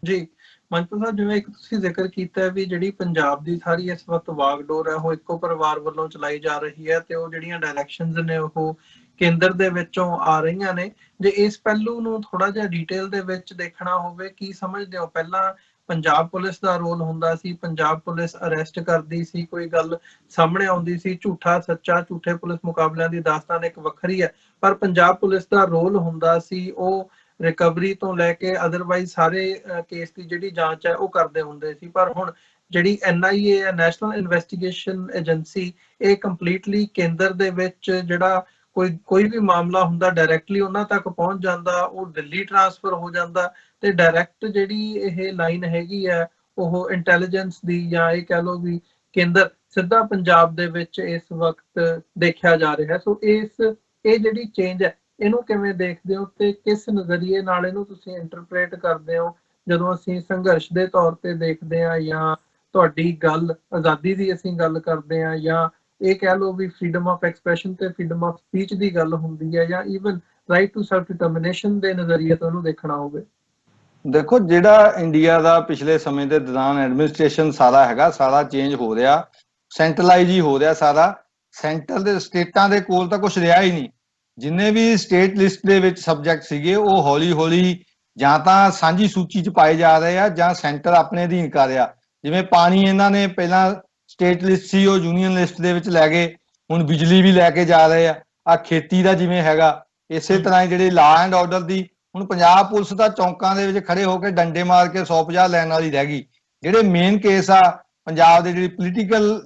ਜੀ ਮਨਪ੍ਰੀਤ ਸਾਹਿਬ, ਜਿਵੇਂ ਇੱਕ ਤੁਸੀਂ ਜ਼ਿਕਰ ਕੀਤਾ ਵੀ ਜਿਹੜੀ ਪੰਜਾਬ ਦੀ ਸਾਰੀ ਇਸ ਵਕਤ ਵਾਗਡੋਰ ਹੈ ਉਹ ਇੱਕੋ ਪਰਿਵਾਰ ਵੱਲੋਂ ਚਲਾਈ ਜਾ ਰਹੀ ਹੈ, ਤੇ ਉਹ ਜਿਹੜੀਆਂ ਡਾਇਰੈਕਸ਼ਨਸ ਨੇ ਉਹ ਕੇਂਦਰ ਦੇ ਵਿੱਚੋਂ ਆ ਰਹੀਆਂ ਨੇ। ਜੇ ਇਸ ਪਹਿਲੂ ਨੂੰ ਥੋੜਾ ਜਿਹਾ ਡਿਟੇਲ ਦੇ ਵਿੱਚ ਦੇਖਣਾ ਹੋਵੇ, ਕੀ ਸਮਝਦੇ ਹੋ? ਪਹਿਲਾਂ ਪੰਜਾਬ ਪੁਲਿਸ ਦਾ ਰੋਲ ਹੁੰਦਾ ਸੀ, ਪੰਜਾਬ ਪੁਲਿਸ ਅਰੈਸਟ ਕਰਦੀ ਸੀ, ਕੋਈ ਗੱਲ ਸਾਹਮਣੇ ਆਉਂਦੀ ਸੀ, ਝੂਠਾ ਸੱਚਾ, ਝੂਠੇ ਪੁਲਿਸ ਮੁਕਾਬਲਿਆਂ ਦੀ ਦਾਸਤਾਨ ਇੱਕ ਵੱਖਰੀ ਹੈ, ਪਰ ਪੰਜਾਬ ਪੁਲਿਸ ਦਾ ਰੋਲ ਹੁੰਦਾ ਸੀ ਉਹ ਰਿਕਵਰੀ ਤੋਂ ਲੈ ਕੇ ਅਦਰਵਾਈਜ਼ ਸਾਰੇ ਕੇਸ ਦੀ ਜਿਹੜੀ ਜਾਂਚ ਹੈ ਉਹ ਕਰਦੇ ਹੁੰਦੇ ਸੀ। ਪਰ ਹੁਣ ਜਿਹੜੀ NIA ਹੈ, ਨੈਸ਼ਨਲ ਇਨਵੈਸਟੀਗੇਸ਼ਨ ਏਜੰਸੀ, ਇਹ ਕੰਪਲੀਟਲੀ ਕੇਂਦਰ ਦੇ ਵਿੱਚ ਜਿਹੜਾ ਕੋਈ ਵੀ ਮਾਮਲਾ ਹੁੰਦਾ ਡਾਇਰੈਕਟਲੀ ਉਹਨਾਂ ਤੱਕ ਪਹੁੰਚ ਜਾਂਦਾ, ਉਹ ਦਿੱਲੀ ਟ੍ਰਾਂਸਫਰ ਹੋ ਜਾਂਦਾ, ਤੇ ਡਾਇਰੈਕਟ ਜਿਹੜੀ ਇਹ ਲਾਈਨ ਹੈਗੀ ਹੈ ਉਹ ਇੰਟੈਲੀਜੈਂਸ ਦੀ, ਜਾਂ ਇਹ ਕਹਿ ਲਓ ਵੀ ਕੇਂਦਰ ਸਿੱਧਾ ਪੰਜਾਬ ਦੇ ਵਿੱਚ ਇਸ ਵਕਤ ਦੇਖਿਆ ਜਾ ਰਿਹਾ। ਸੋ ਇਹ ਜਿਹੜੀ ਚੇਂਜ ਹੈ ਇਹਨੂੰ ਕਿਵੇਂ ਦੇਖਦੇ ਹੋ, ਤੇ ਕਿਸ ਨਜ਼ਰੀਏ ਨਾਲ ਇਹਨੂੰ ਤੁਸੀਂ ਇੰਟਰਪ੍ਰੇਟ ਕਰਦੇ ਹੋ? ਜਦੋਂ ਅਸੀਂ ਸੰਘਰਸ਼ ਦੇ ਤੌਰ ਤੇ ਦੇਖਦੇ ਹਾਂ, ਜਾਂ ਤੁਹਾਡੀ ਗੱਲ ਆਜ਼ਾਦੀ ਦੀ ਅਸੀਂ ਗੱਲ ਕਰਦੇ ਹਾਂ, ਜਾਂ ਇਹ ਕਹਿ ਲਓ ਵੀ ਫਰੀडम ਆਫ ਐਕਸਪ੍ਰੈਸ਼ਨ ਤੇ ਫਰੀडम ਆਫ ਸਪੀਚ ਦੀ ਗੱਲ ਹੁੰਦੀ ਹੈ, ਜਾਂ even right to self determination ਦੇ ਨਜ਼ਰੀਏ ਤੋਂ ਇਹਨੂੰ ਦੇਖਣਾ ਹੋਵੇ? ਦੇਖੋ, ਜਿਹੜਾ ਇੰਡੀਆ ਦਾ ਪਿਛਲੇ ਸਮੇਂ ਦੇ ਦੌਰਾਨ ਐਡਮਿਨਿਸਟ੍ਰੇਸ਼ਨ ਸਾਰਾ ਹੈਗਾ, ਸਾਰਾ ਚੇਂਜ ਹੋ ਰਿਹਾ, ਸੈਂਟਰਲਾਈਜ਼ ਹੀ ਹੋ ਰਿਹਾ ਸਾਰਾ। ਸੈਂਟਰ ਦੇ ਸਟੇਟਾਂ ਦੇ ਕੋਲ ਤਾਂ ਕੁਝ ਰਿਹਾ ਹੀ ਨਹੀਂ। ਜਿੰਨੇ ਵੀ ਸਟੇਟ ਲਿਸਟ ਦੇ ਵਿੱਚ ਸਬਜੈਕਟ ਸੀਗੇ ਉਹ ਹੌਲੀ ਹੌਲੀ ਜਾਂ ਤਾਂ ਸਾਂਝੀ ਸੂਚੀ 'ਚ ਪਾਏ ਜਾ ਰਹੇ ਆ, ਜਾਂ ਸੈਂਟਰ ਆਪਣੇ ਅਧੀਨ ਕਰ ਰਿਹਾ। ਜਿਵੇਂ ਪਾਣੀ ਇਹਨਾਂ ਨੇ ਪਹਿਲਾਂ ਸਟੇਟ ਲਿਸਟ ਸੀ ਉਹ ਯੂਨੀਅਨ ਲਿਸਟ ਦੇ ਵਿੱਚ ਲੈ ਗਏ, ਹੁਣ ਬਿਜਲੀ ਵੀ ਲੈ ਕੇ ਜਾ ਰਹੇ ਆ ਖੇਤੀ ਦਾ ਜਿਵੇਂ ਹੈਗਾ, ਇਸੇ ਤਰ੍ਹਾਂ ਹੀ ਜਿਹੜੇ ਲਾ ਐਂਡ ਆਰਡਰ ਦੀ, ਹੁਣ ਪੰਜਾਬ ਪੁਲਿਸ ਦਾ ਚੌਂਕਾਂ ਦੇ ਵਿੱਚ ਖੜੇ ਹੋ ਕੇ ਡੰਡੇ ਮਾਰ ਕੇ 150 ਲੈਣ ਵਾਲੀ ਰਹਿ ਗਈ। ਜਿਹੜੇ ਮੇਨ ਕੇਸ ਆ ਪੰਜਾਬ ਦੇ ਜਿਹੜੀ ਪੋਲੀਟੀਕਲ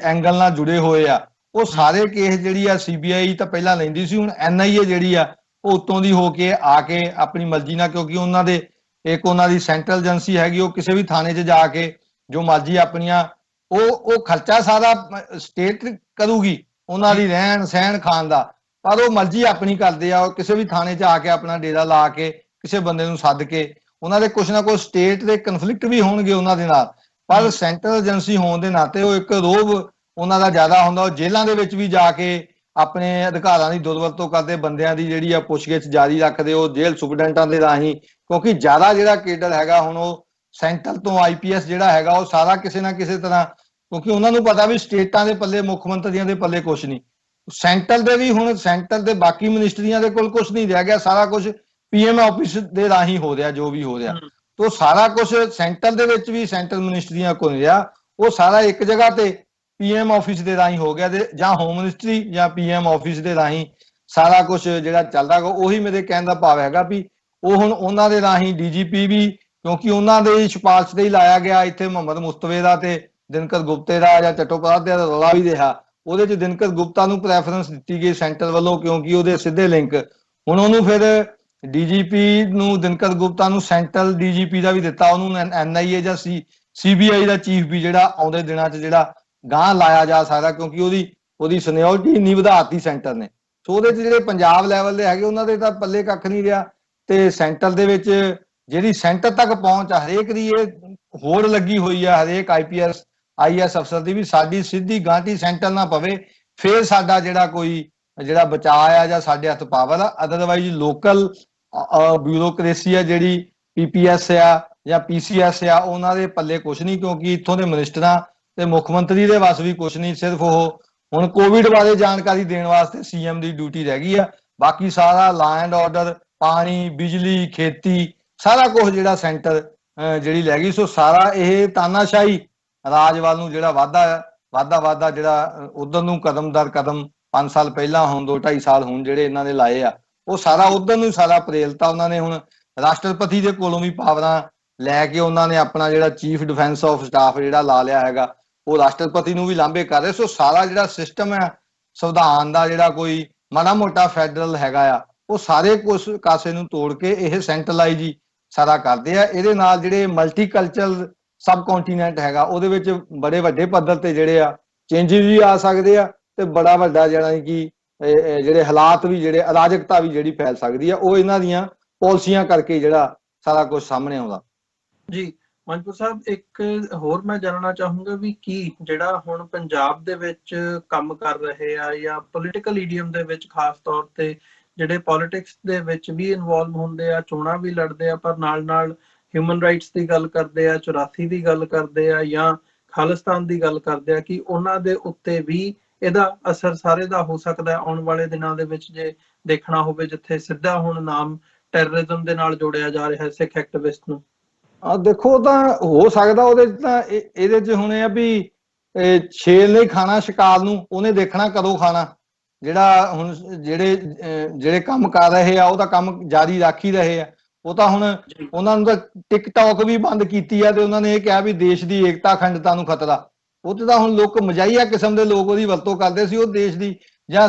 ਐਂਗਲ ਨਾਲ ਜੁੜੇ ਹੋਏ ਆ, ਉਹ ਸਾਰੇ ਕੇਸ ਜਿਹੜੀ ਆ CBI ਤਾਂ ਪਹਿਲਾਂ ਲੈਂਦੀ ਸੀ, ਹੁਣ NIA ਜਿਹੜੀ ਆ ਉਹ ਉੱਤੋਂ ਦੀ ਹੋ ਕੇ ਆ ਕੇ ਆਪਣੀ ਮਰਜ਼ੀ ਨਾਲ, ਕਿਉਂਕਿ ਉਹਨਾਂ ਦੇ ਇੱਕ ਉਹਨਾਂ ਦੀ ਸੈਂਟਰਲ ਏਜੰਸੀ ਹੈਗੀ, ਉਹ ਕਿਸੇ ਵੀ ਥਾਣੇ 'ਚ ਜਾ ਕੇ ਜੋ ਮਰਜ਼ੀ ਆਪਣੀਆਂ ਉਹ ਖਰਚਾ ਸਾਰਾ ਸਟੇਟ ਕਰੂਗੀ, ਉਹਨਾਂ ਦੀ ਰਹਿਣ ਸਹਿਣ ਖਾਣ ਦਾ, ਪਰ ਉਹ ਮਰਜ਼ੀ ਆਪਣੀ ਕਰਦੇ ਆ। ਉਹ ਕਿਸੇ ਵੀ ਥਾਣੇ 'ਚ ਆ ਕੇ ਆਪਣਾ ਡੇਰਾ ਲਾ ਕੇ ਕਿਸੇ ਬੰਦੇ ਨੂੰ ਸੱਦ ਕੇ, ਉਹਨਾਂ ਦੇ ਕੁਛ ਨਾ ਕੁਛ ਸਟੇਟ ਦੇ ਕਨਫਲਿਕਟ ਵੀ ਹੋਣਗੇ ਉਹਨਾਂ ਦੇ ਨਾਲ, ਪਰ ਸੈਂਟਰਲ ਏਜੰਸੀ ਹੋਣ ਦੇ ਨਾਤੇ ਉਹ ਇੱਕ ਰੋਬ ਉਹਨਾਂ ਦਾ ਜ਼ਿਆਦਾ ਹੁੰਦਾ। ਉਹ ਜੇਲ੍ਹਾਂ ਦੇ ਵਿੱਚ ਵੀ ਜਾ ਕੇ ਆਪਣੇ ਅਧਿਕਾਰਾਂ ਦੀ ਦੁਰਵਰਤੋਂ ਕਰਦੇ ਬੰਦਿਆਂ ਦੀ ਜਿਹੜੀ ਆ ਪੁੱਛਗਿੱਛ ਜਾਰੀ ਰੱਖਦੇ, ਉਹ ਜੇਲ੍ਹ ਸੁਪਰਡੈਂਟਾਂ ਦੇ ਰਾਹੀਂ, ਕਿਉਂਕਿ ਜ਼ਿਆਦਾ ਜਿਹੜਾ ਕੇਡਰ ਹੈਗਾ ਹੁਣ ਉਹ ਸੈਂਟਰ ਤੋਂ IPS ਜਿਹੜਾ ਹੈਗਾ ਉਹ ਸਾਰਾ ਕਿਸੇ ਨਾ ਕਿਸੇ ਤਰ੍ਹਾਂ, ਕਿਉਂਕਿ ਉਹਨਾਂ ਨੂੰ ਪਤਾ ਵੀ ਸਟੇਟਾਂ ਦੇ ਪੱਲੇ, ਮੁੱਖ ਮੰਤਰੀਆਂ ਦੇ ਪੱਲੇ ਕੁਛ ਨਹੀਂ, ਸੈਂਟਰ ਦੇ ਵੀ ਹੁਣ ਸੈਂਟਰ ਦੇ ਬਾਕੀ ਮਿਨਿਸਟਰੀਆਂ ਦੇ ਕੋਲ ਕੁਛ ਨਹੀਂ ਰਹਿ ਗਿਆ, ਸਾਰਾ ਕੁਝ PM ਆਫਿਸ ਦੇ ਰਾਹੀਂ ਹੋ ਰਿਹਾ ਜੋ ਵੀ ਹੋ ਰਿਹਾ। ਤੋ ਸਾਰਾ ਕੁਝ ਸੈਂਟਰ ਦੇ ਵਿੱਚ ਵੀ ਸੈਂਟਰ ਮਿਨਿਸਟਰੀਆਂ ਕੋਲ ਨਹੀਂ ਰਿਹਾ, ਉਹ ਸਾਰਾ ਇੱਕ ਜਗ੍ਹਾ ਤੇ PM ਆਫਿਸ ਦੇ ਰਾਹੀਂ ਹੋ ਗਿਆ, ਤੇ ਜਾਂ ਹੋਮ ਮਿਨਿਸਟਰੀ ਜਾਂ PM ਆਫਿਸ ਦੇ ਰਾਹੀਂ ਸਾਰਾ ਕੁਝ ਜਿਹੜਾ ਚੱਲਦਾ। ਉਹੀ ਮੇਰੇ ਕਹਿਣ ਦਾ ਭਾਵ ਹੈਗਾ ਵੀ ਉਹ ਹੁਣ ਉਹਨਾਂ ਦੇ ਰਾਹੀਂ DGP ਵੀ, ਕਿਉਂਕਿ ਉਹਨਾਂ ਦੇ ਸਿਫਾਰਿਸ਼ ਤੇ ਹੀ ਲਾਇਆ ਗਿਆ। ਇੱਥੇ ਮੁਹੰਮਦ ਮੁਸਤਫੇ ਦਾ ਤੇ ਦਿਨਕਰ ਗੁਪਤੇ ਦਾ ਜਾਂ ਚਟੋਪਾਧਿਆਏ ਦਾ ਰੌਲਾ ਵੀ ਰਿਹਾ, ਉਹਦੇ 'ਚ ਦਿਨਕਰ ਗੁਪਤਾ ਨੂੰ ਪ੍ਰੈਫਰੈਂਸ ਦਿੱਤੀ ਗਈ ਸੈਂਟਰ ਵੱਲੋਂ, ਕਿਉਂਕਿ ਉਹਦੇ ਸਿੱਧੇ ਲਿੰਕ। ਹੁਣ ਉਹਨੂੰ ਫਿਰ DGP ਨੂੰ, ਦਿਨਕਰ ਗੁਪਤਾ ਨੂੰ ਸੈਂਟਰਲ DGP ਦਾ ਵੀ ਦਿੱਤਾ, ਉਹਨੂੰ NIA ਜਾਂ CBI ਦਾ ਚੀਫ ਵੀ ਜਿਹੜਾ ਆਉਂਦੇ ਦਿਨਾਂ 'ਚ ਜਿਹੜਾ ਗਾਂਹ ਲਾਇਆ ਜਾ ਸਕਦਾ, ਕਿਉਂਕਿ ਉਹਦੀ ਸੀਨੀਅਰਿਟੀ ਇੰਨੀ ਵਧਾਤੀ ਸੈਂਟਰ ਨੇ। ਸੋ ਉਹਦੇ 'ਚ ਜਿਹੜੇ ਪੰਜਾਬ ਲੈਵਲ ਦੇ ਹੈਗੇ ਉਹਨਾਂ ਦੇ ਤਾਂ ਪੱਲੇ ਕੱਖ ਨਹੀਂ ਰਿਹਾ, ਤੇ ਸੈਂਟਰ ਦੇ ਵਿੱਚ ਜਿਹੜੀ ਸੈਂਟਰ ਤੱਕ ਪਹੁੰਚ ਆ, ਹਰੇਕ ਦੀ ਇਹ ਹੋੜ ਲੱਗੀ ਹੋਈ ਆ, ਹਰੇਕ IS ਅਫਸਰ ਦੀ, ਵੀ ਸਾਡੀ ਸਿੱਧੀ ਗਾਂਟੀ ਸੈਂਟਰ ਨਾ ਪਵੇ, ਫਿਰ ਸਾਡਾ ਜਿਹੜਾ ਕੋਈ ਜਿਹੜਾ ਬਚਾਅ ਆ ਜਾਂ ਸਾਡੇ ਹੱਥ ਪਾਵਰ ਆ। ਅਦਰਵਾਈਜ਼ ਲੋਕਲ ਬਿਊਰੋਕ੍ਰੇਸੀ ਆ ਜਿਹੜੀ PPS ਆ ਜਾਂ PCS ਆ, ਉਹਨਾਂ ਦੇ ਪੱਲੇ ਕੁਛ ਨਹੀਂ, ਕਿਉਂਕਿ ਇੱਥੋਂ ਦੇ ਮਿਨਿਸਟਰਾਂ ਤੇ ਮੁੱਖ ਮੰਤਰੀ ਦੇ ਵੱਸ ਵੀ ਕੁਛ ਨਹੀਂ। ਸਿਰਫ ਉਹ ਹੁਣ ਕੋਵਿਡ ਬਾਰੇ ਜਾਣਕਾਰੀ ਦੇਣ ਵਾਸਤੇ CM ਦੀ ਡਿਊਟੀ ਰਹਿ ਗਈ ਆ, ਬਾਕੀ ਸਾਰਾ ਲਾ ਐਂਡ ਆਰਡਰ, ਪਾਣੀ, ਬਿਜਲੀ, ਖੇਤੀ, ਸਾਰਾ ਕੁਝ ਜਿਹੜਾ ਸੈਂਟਰ ਜਿਹੜੀ ਲੈ ਗਈ। ਸੋ ਸਾਰਾ ਇਹ ਤਾਨਾਸ਼ਾਹੀ ਰਾਜ ਵੱਲ ਨੂੰ ਜਿਹੜਾ ਵਾਧਾ ਜਿਹੜਾ ਉਧਰ ਨੂੰ ਕਦਮ ਦਰ ਕਦਮ 5 ਸਾਲ ਪਹਿਲਾਂ, ਹੁਣ 2-2.5 ਸਾਲ ਹੁਣ ਜਿਹੜੇ ਇਹਨਾਂ ਨੇ ਲਾਏ ਆ, ਉਹ ਸਾਰਾ ਉਧਰ ਨੂੰ ਸਾਰਾ ਪ੍ਰੇਲਤਾ ਉਹਨਾਂ ਨੇ। ਹੁਣ ਰਾਸ਼ਟਰਪਤੀ ਦੇ ਕੋਲੋਂ ਵੀ ਪਾਵਰਾਂ ਲੈ ਕੇ ਉਹਨਾਂ ਨੇ ਆਪਣਾ ਜਿਹੜਾ ਚੀਫ ਡਿਫੈਂਸ ਆਫ ਸਟਾਫ ਜਿਹੜਾ ਲਾ ਲਿਆ ਹੈਗਾ, ਉਹ ਰਾਸ਼ਟਰਪਤੀ ਨੂੰ ਵੀ ਲਾਂਭੇ ਕਰ ਰਹੇ। ਸੋ ਸਾਰਾ ਜਿਹੜਾ ਸਿਸਟਮ ਹੈ ਸੰਵਿਧਾਨ ਦਾ, ਜਿਹੜਾ ਕੋਈ ਮਾੜਾ ਮੋਟਾ ਫੈਡਰਲ ਹੈਗਾ ਆ, ਉਹ ਸਾਰੇ ਕੁਛ ਕਾਸੇ ਨੂੰ ਤੋੜ ਕੇ ਇਹ ਸੈਂਟਰਲਾਈਜ਼ ਹੀ ਸਾਰਾ ਕਰਦੇ ਆ। ਇਹਦੇ ਨਾਲ ਜਿਹੜੇ ਮਲਟੀਕਲਚਰਲ ਸਬ ਕੰਟੀਨੈਂਟ ਹੈਗਾ, ਉਹਦੇ ਵਿੱਚ ਬੜੇ ਵੱਡੇ ਪੱਧਰ ਤੇ ਜਿਹੜੇ ਆ ਚੇਂਜਿਸ ਵੀ ਆ ਸਕਦੇ ਆ, ਤੇ ਬੜਾ ਵੱਡਾ ਜਿਹੜਾ ਕਿ ਜਿਹੜੇ ਹਾਲਾਤ ਵੀ, ਜਿਹੜੇ ਅਰਾਜਕਤਾ ਵੀ ਜਿਹੜੀ ਫੈਲ ਸਕਦੀ ਆ, ਉਹ ਇਹਨਾਂ ਦੀਆਂ ਪਾਲਿਸੀਆਂ ਕਰਕੇ ਜਿਹੜਾ ਸਾਰਾ ਕੁਝ ਸਾਹਮਣੇ ਆਉਂਦਾ। ਜੀ ਮਨਪੁਰ ਸਾਹਿਬ, ਇੱਕ ਹੋਰ ਮੈਂ ਜਾਣਨਾ ਚਾਹੂੰਗਾ ਵੀ ਕੀ ਜਿਹੜਾ ਹੁਣ ਪੰਜਾਬ ਦੇ ਵਿੱਚ ਕੰਮ ਕਰ ਰਹੇ ਆ, ਜਾਂ ਪੋਲੀਟੀਕਲ ਈਡੀਅਮ ਦੇ ਵਿੱਚ ਖਾਸ ਤੌਰ ਤੇ ਜਿਹੜੇ ਪੋਲਿਟਿਕਸ ਦੇ ਵਿੱਚ ਵੀ ਇਨਵੋਲਵ ਹੁੰਦੇ ਆ, ਚੋਣਾਂ ਵੀ ਲੜਦੇ ਆ, ਪਰ ਨਾਲ ਹਿਊਮਨ ਰਾਈਟਸ ਦੀ ਗੱਲ ਕਰਦੇ ਆ, 84 ਦੀ ਗੱਲ ਕਰਦੇ ਆ, ਜਾਂ ਖਾਲਿਸਤਾਨ ਦੀ ਗੱਲ ਕਰਦੇ ਆ, ਕਿ ਉਹਨਾਂ ਦੇ ਉੱਤੇ ਵੀ ਇਹਦਾ ਅਸਰ ਸਾਰੇ ਦਾ ਹੋ ਸਕਦਾ ਆਉਣ ਵਾਲੇ ਦਿਨਾਂ ਦੇ ਵਿੱਚ, ਜੇ ਦੇਖਣਾ ਹੋਵੇ, ਜਿੱਥੇ ਸਿੱਧਾ ਹੁਣ ਨਾਮ ਟੈਰਰਿਜ਼ਮ ਦੇ ਨਾਲ ਜੋੜਿਆ ਜਾ ਰਿਹਾ ਹੈ ਸਿੱਖ ਐਕਟਿਵਿਸਟ ਨੂੰ? ਦੇਖੋ, ਤਾਂ ਹੋ ਸਕਦਾ ਉਹਦੇ 'ਚ ਤਾਂ ਇਹਦੇ 'ਚ ਹੁਣ ਇਹ ਆ ਵੀ ਛੇਲ ਨਹੀਂ ਖਾਣਾ ਸ਼ਿਕਾਰ ਨੂੰ, ਉਹਨੇ ਦੇਖਣਾ ਕਦੋਂ ਖਾਣਾ। ਜਿਹੜਾ ਹੁਣ ਜਿਹੜੇ ਕੰਮ ਕਰ ਰਹੇ ਆ, ਉਹ ਤਾਂ ਕੰਮ ਜਾਰੀ ਰੱਖ ਹੀ ਰਹੇ ਆ। ਉਹ ਤਾਂ ਹੁਣ ਉਹਨਾਂ ਨੂੰ ਤਾਂ ਟਿਕਟੌਕ ਵੀ ਬੰਦ ਕੀਤੀ ਆ, ਤੇ ਉਹਨਾਂ ਨੇ ਇਹ ਕਿਹਾ ਵੀ ਦੇਸ਼ ਦੀ ਏਕਤਾ ਅਖੰਡਤਾ ਨੂੰ ਖਤਰਾ। ਉਹ ਤੇ ਤਾਂ ਹੁਣ ਲੋਕ ਮਜ਼ਾਈਆ ਕਿਸਮ ਦੇ ਲੋਕ ਉਹਦੀ ਵਰਤੋਂ ਕਰਦੇ ਸੀ, ਉਹ ਦੇਸ਼ ਦੀ। ਜਾਂ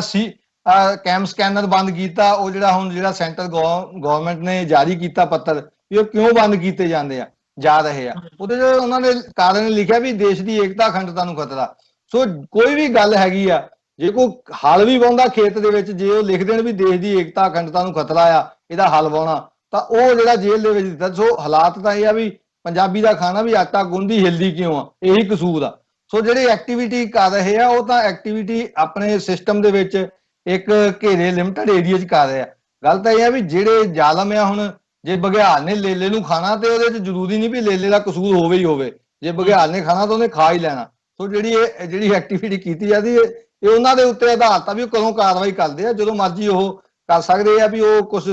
ਕੈਮ ਸਕੈਨਰ ਬੰਦ ਕੀਤਾ, ਉਹ ਜਿਹੜਾ ਸੈਂਟਰ ਗਵਰਨਮੈਂਟ ਨੇ ਜਾਰੀ ਕੀਤਾ ਪੱਤਰ, ਵੀ ਉਹ ਕਿਉਂ ਬੰਦ ਕੀਤੇ ਜਾ ਰਹੇ ਆ, ਉਹਦੇ 'ਚ ਉਹਨਾਂ ਨੇ ਕਾਰਨ ਲਿਖਿਆ ਵੀ ਦੇਸ਼ ਦੀ ਏਕਤਾ ਅਖੰਡਤਾ ਨੂੰ ਖਤਰਾ। ਸੋ ਕੋਈ ਵੀ ਗੱਲ ਹੈਗੀ ਆ, ਜੇ ਕੋਈ ਹਲ ਵੀ ਵਾਹੁੰਦਾ ਖੇਤ ਦੇ ਵਿੱਚ, ਜੇ ਉਹ ਲਿਖ ਦੇਣ ਵੀ ਦੇਸ਼ ਦੀ ਏਕਤਾ ਅਖੰਡਤਾ ਨੂੰ ਖਤਰਾ ਆ, ਇਹਦਾ ਹਲ ਵਾਹੁਣਾ, ਤਾਂ ਉਹ ਜਿਹੜਾ ਜੇਲ੍ਹ ਦੇ ਵਿੱਚ ਦਿੱਤਾ। ਸੋ ਹਾਲਾਤ ਤਾਂ ਇਹ ਆ ਵੀ ਪੰਜਾਬੀ ਦਾ ਖਾਣਾ ਵੀ ਆਟਾ ਗੁੰਨਦੀ ਹਿਲਦੀ ਕਿਉਂ ਆ, ਇਹੀ ਕਸੂਰ ਆ। ਸੋ ਜਿਹੜੇ ਐਕਟੀਵਿਟੀ ਕਰ ਰਹੇ ਆ, ਉਹ ਤਾਂ ਐਕਟੀਵਿਟੀ ਆਪਣੇ ਸਿਸਟਮ ਦੇ ਵਿੱਚ ਇੱਕ ਘੇਰੇ ਲਿਮਟਡ ਏਰੀਆ 'ਚ ਕਰ ਰਹੇ ਆ। ਗੱਲ ਤਾਂ ਇਹ ਆ ਵੀ ਜਿਹੜੇ ਜ਼ਾਲਮ ਆ, ਹੁਣ ਜੇ ਬਘਿਆੜ ਨੇ ਲੇਲੇ ਨੂੰ ਖਾਣਾ, ਤੇ ਉਹਦੇ 'ਚ ਜ਼ਰੂਰੀ ਨਹੀਂ ਵੀ ਲੇਲੇ ਦਾ ਕਸੂਰ ਹੋਵੇ ਹੀ ਹੋਵੇ। ਜੇ ਬਘਿਆੜ ਨੇ ਖਾਣਾ ਤਾਂ ਉਹਨੇ ਖਾ ਹੀ ਲੈਣਾ। ਸੋ ਜਿਹੜੀ ਐਕਟੀਵਿਟੀ ਕੀਤੀ ਜਾਂਦੀ ਹੈ, ਇਹ ਉਹਨਾਂ ਦੇ ਉੱਤੇ ਆਧਾਰਿਤ ਆ ਵੀ ਉਹ ਕਦੋਂ ਕਾਰਵਾਈ ਕਰਦੇ ਆ। ਜਦੋਂ ਮਰਜ਼ੀ ਉਹ ਕਰ ਸਕਦੇ ਆ, ਵੀ ਉਹ ਕੁਛ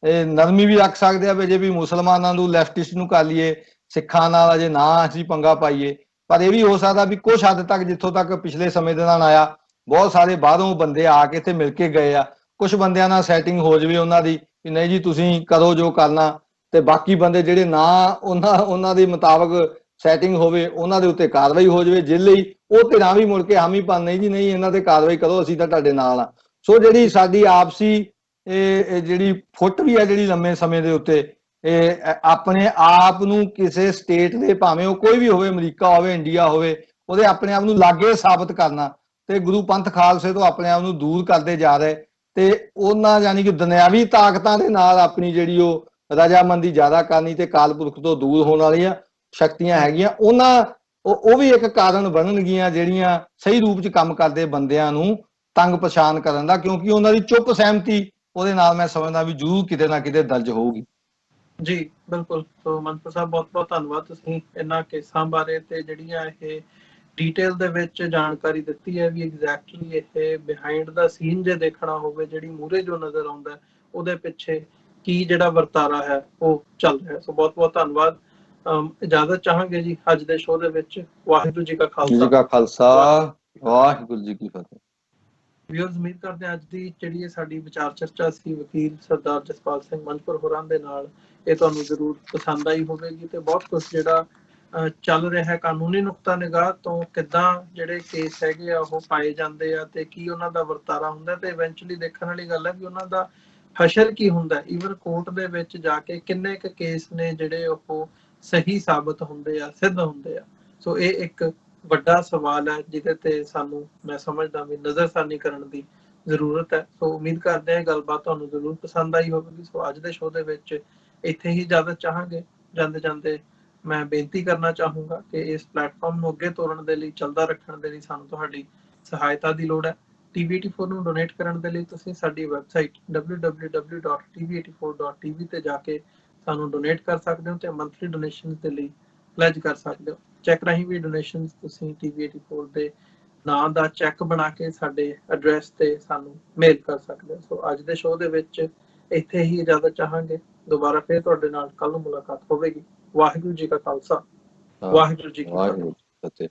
ਨਰਮੀ ਵੀ ਰੱਖ ਸਕਦੇ ਆ ਵੀ ਜੇ ਵੀ ਮੁਸਲਮਾਨਾਂ ਨੂੰ, ਲੈਫਟਿਸਟ ਨੂੰ ਕਰ ਲਈਏ, ਸਿੱਖਾਂ ਨਾਲ ਅਜੇ ਨਾ ਅਸੀਂ ਪੰਗਾ ਪਾਈਏ। ਪਰ ਇਹ ਵੀ ਹੋ ਸਕਦਾ ਵੀ ਕੁਛ ਹੱਦ ਤੱਕ, ਜਿੱਥੋਂ ਤੱਕ ਪਿਛਲੇ ਸਮੇਂ ਦੇ ਨਾਲ ਆਇਆ, ਬਹੁਤ ਸਾਰੇ ਬਾਹਰੋਂ ਬੰਦੇ ਆ ਕੇ ਇੱਥੇ ਮਿਲ ਕੇ ਗਏ ਆ। ਕੁਛ ਬੰਦਿਆਂ ਨਾਲ ਸੈਟਿੰਗ ਹੋ ਜਾਵੇ ਉਹਨਾਂ ਦੀ, ਕਿ ਨਹੀਂ ਜੀ ਤੁਸੀਂ ਕਰੋ ਜੋ ਕਰਨਾ, ਤੇ ਬਾਕੀ ਬੰਦੇ ਜਿਹੜੇ ਨਾ ਉਹਨਾਂ ਦੇ ਮੁਤਾਬਕ ਸੈਟਿੰਗ ਹੋਵੇ, ਉਹਨਾਂ ਦੇ ਉੱਤੇ ਕਾਰਵਾਈ ਹੋ ਜਾਵੇ ਜੇਲ੍ਹ ਲਈ। ਉਹ ਧਿਰਾਂ ਵੀ ਮੁੜ ਕੇ ਹਾਮੀ ਭੰਨ, ਨਹੀਂ ਜੀ ਨਹੀਂ, ਇਹਨਾਂ ਤੇ ਕਾਰਵਾਈ ਕਰੋ, ਅਸੀਂ ਤਾਂ ਤੁਹਾਡੇ ਨਾਲ ਆ। ਸੋ ਜਿਹੜੀ ਸਾਡੀ ਆਪਸੀ ਇਹ ਜਿਹੜੀ ਫੁੱਟ ਵੀ ਹੈ, ਜਿਹੜੀ ਲੰਮੇ ਸਮੇਂ ਦੇ ਉੱਤੇ ਇਹ ਆਪਣੇ ਆਪ ਨੂੰ ਕਿਸੇ ਸਟੇਟ ਦੇ, ਭਾਵੇਂ ਉਹ ਕੋਈ ਵੀ ਹੋਵੇ, ਅਮਰੀਕਾ ਹੋਵੇ, ਇੰਡੀਆ ਹੋਵੇ, ਉਹਦੇ ਆਪਣੇ ਆਪ ਨੂੰ ਲਾਗੇ ਸਾਬਤ ਕਰਨਾ ਤੇ ਗੁਰੂ ਪੰਥ ਖਾਲਸੇ ਤੋਂ ਆਪਣੇ ਆਪ ਨੂੰ ਦੂਰ ਕਰਦੇ ਜਾ ਰਹੇ ਤੇ ਉਹਨਾਂ ਯਾਨੀ ਕਿ ਦੁਨਿਆਵੀ ਤਾਕਤਾਂ ਦੇ ਨਾਲ ਆਪਣੀ ਜਿਹੜੀ ਉਹ ਰਜਾਮੰਦੀ ਜ਼ਿਆਦਾ ਕਰਨੀ ਤੇ ਕਾਲ ਪੁਰਖ ਤੋਂ ਦੂਰ ਹੋਣ ਵਾਲੀਆਂ ਸ਼ਕਤੀਆਂ ਹੈਗੀਆਂ ਉਹਨਾਂ ਉਹ ਵੀ ਇੱਕ ਕਾਰਨ ਬਣਨਗੀਆਂ ਜਿਹੜੀਆਂ ਸਹੀ ਰੂਪ 'ਚ ਕੰਮ ਕਰਦੇ ਬੰਦਿਆਂ ਨੂੰ ਤੰਗ ਪਛਾਣ ਕਰਨ ਦਾ, ਕਿਉਂਕਿ ਉਹਨਾਂ ਦੀ ਚੁੱਪ ਸਹਿਮਤੀ ਉਹਦੇ ਨਾਲ ਮੈਂ ਸਮਝਦਾ ਵੀ ਜ਼ਰੂਰ ਕਿਤੇ ਨਾ ਕਿਤੇ ਦਰਜ ਹੋਊਗੀ। ਜੀ ਬਿਲਕੁਲ। ਸੋ ਮੰਤਰ ਸਾਹਿਬ ਬਹੁਤ ਬਹੁਤ ਧੰਨਵਾਦ, ਤੁਸੀਂ ਇਹਨਾਂ ਕੇਸਾਂ ਬਾਰੇ ਤੇ ਜਿਹੜੀਆਂ ਇਹ ਡਿਟੇਲ ਦੇ ਵਿੱਚ ਜਾਣਕਾਰੀ ਦਿੱਤੀ ਹੈ ਵੀ ਐਗਜ਼ੈਕਟਲੀ ਇਹ ਬਿਹਾਈਂਡ ਦਾ ਸੀਨ ਜੇ ਦੇਖਣਾ ਹੋਵੇ, ਜਿਹੜੀ ਮੂਹਰੇ ਜੋ ਨਜ਼ਰ ਆਉਂਦਾ ਉਹਦੇ ਪਿੱਛੇ ਕੀ ਜਿਹੜਾ ਵਰਤਾਰਾ ਹੈ ਉਹ ਚੱਲ ਰਿਹਾ। ਸੋ ਬਹੁਤ ਬਹੁਤ ਧੰਨਵਾਦ। ਇਜਾਜ਼ਤ ਚਾਹਾਂਗੇ ਜੀ ਅੱਜ ਦੇ ਸ਼ੋਅ ਦੇ ਵਿੱਚ। ਵਾਹਿਗੁਰੂ ਜੀ ਕਾ ਖਾਲਸਾ, ਵਾਹਿਗੁਰੂ ਜੀ ਕੀ ਫਤਿਹ। ਵਿਊਅਰਸ, ਉਮੀਦ ਕਰਦੇ ਹਾਂ ਅੱਜ ਦੀ ਜਿਹੜੀ ਸਾਡੀ ਵਿਚਾਰ ਚਰਚਾ ਸੀ ਵਕੀਲ ਸਰਦਾਰ ਜਸਪਾਲ ਸਿੰਘ ਮੰਝਪੁਰ ਹੋਰਾਂ ਦੇ ਨਾਲ, ਇਹ ਤੁਹਾਨੂੰ ਜ਼ਰੂਰ ਪਸੰਦ ਆਈ ਹੋਵੇਗੀ ਤੇ ਬਹੁਤ ਕੁਝ ਜਿਹੜਾ ਚੱਲ ਰਿਹਾ ਹੈ ਕਾਨੂੰਨੀ ਨੁਕਤਾ ਨਿਗਾਹ ਤੋਂ, ਕਿੱਦਾਂ ਜਿਹੜੇ ਕੇਸ ਹੈਗੇ ਆ ਉਹ ਪਾਏ ਜਾਂਦੇ ਆ ਤੇ ਕੀ ਉਹਨਾਂ ਦਾ ਵਰਤਾਰਾ ਹੁੰਦਾ, ਤੇ ਇਵੈਂਚੁਅਲੀ ਦੇਖਣ ਵਾਲੀ ਗੱਲ ਹੈ ਕਿ ਉਹਨਾਂ ਦਾ ਹਸ਼ਰ ਕੀ ਹੁੰਦਾ। ਈਵਨ ਕੋਰਟ ਦੇ ਵਿੱਚ ਜਾ ਕੇ ਕਿੰਨੇ ਕੁ ਕੇਸ ਨੇ ਜਿਹੜੇ ਉਹ ਸਹੀ ਸਾਬਤ ਹੁੰਦੇ ਆ, ਸਿੱਧ ਹੁੰਦੇ ਆ। ਸੋ ਇਹ ਇੱਕ ਵੱਡਾ ਸਵਾਲ ਹੈ ਜਿਹਦੇ ਤੇ ਸਾਨੂੰ, ਮੈਂ ਸਮਝਦਾ ਵੀ, ਨਜ਼ਰਸਾਨੀ ਕਰਨ ਦੀ ਜ਼ਰੂਰਤ ਹੈ। ਸੋ ਉਮੀਦ ਕਰਦੇ ਹਾਂ ਇਹ ਗੱਲਬਾਤ ਤੁਹਾਨੂੰ ਜ਼ਰੂਰ ਪਸੰਦ ਆਈ ਹੋਵੇਗੀ। ਸੋ ਅੱਜ ਦੇ ਸ਼ੋਅ ਦੇ ਵਿੱਚ ਇੱਥੇ ਹੀ ਇਜਾਜ਼ਤ ਚਾਹਾਂਗੇ। ਜਾਂਦੇ ਜਾਂਦੇ ਮੈਂ ਬੇਨਤੀ ਕਰਨਾ ਚਾਹੂੰਗਾ ਕਿ ਇਸ ਪਲੇਟਫਾਰਮ ਨੂੰ ਅੱਗੇ ਤੋਰਨ ਦੇ ਲਈ, ਚੱਲਦਾ ਰੱਖਣ ਦੇ ਲਈ ਸਾਨੂੰ ਤੁਹਾਡੀ ਸਹਾਇਤਾ ਦੀ ਲੋੜ ਹੈ। TV84 ਨੂੰ ਡੋਨੇਟ ਕਰਨ ਦੇ ਲਈ ਤੁਸੀਂ ਸਾਡੀ ਵੈਬਸਾਈਟ www.tv84.tv ਤੇ ਜਾ ਕੇ ਸਾਨੂੰ ਡੋਨੇਟ ਕਰ ਸਕਦੇ ਹੋ ਤੇ ਮੰਥਲੀ ਡੋਨੇਸ਼ਨ ਦੇ ਲਈ ਪਲੈਜ ਕਰ ਸਕਦੇ ਹੋ। ਚੈੱਕ ਰਾਹੀਂ ਵੀ ਡੋਨੇਸ਼ਨ ਤੁਸੀਂ TV84 ਦੇ ਨਾਂ ਦਾ ਚੈੱਕ ਬਣਾ ਕੇ ਸਾਡੇ ਐਡਰੈਸ ਤੇ ਸਾਨੂੰ ਮੇਲ ਕਰ ਸਕਦੇ ਹੋ। ਸੋ ਅੱਜ ਦੇ ਸ਼ੋਅ ਦੇ ਵਿੱਚ ਇੱਥੇ ਹੀ ਇਜਾਜ਼ਤ ਚਾਹਾਂਗੇ। ਦੁਬਾਰਾ ਫਿਰ ਤੁਹਾਡੇ ਨਾਲ ਕੱਲ ਨੂੰ ਮੁਲਾਕਾਤ ਹੋਵੇਗੀ। ਵਾਹਿਗੁਰੂ ਜੀ ਕਾ ਖਾਲਸਾ, ਵਾਹਿਗੁਰੂ ਜੀ ਕੀ ਫਤਿਹ।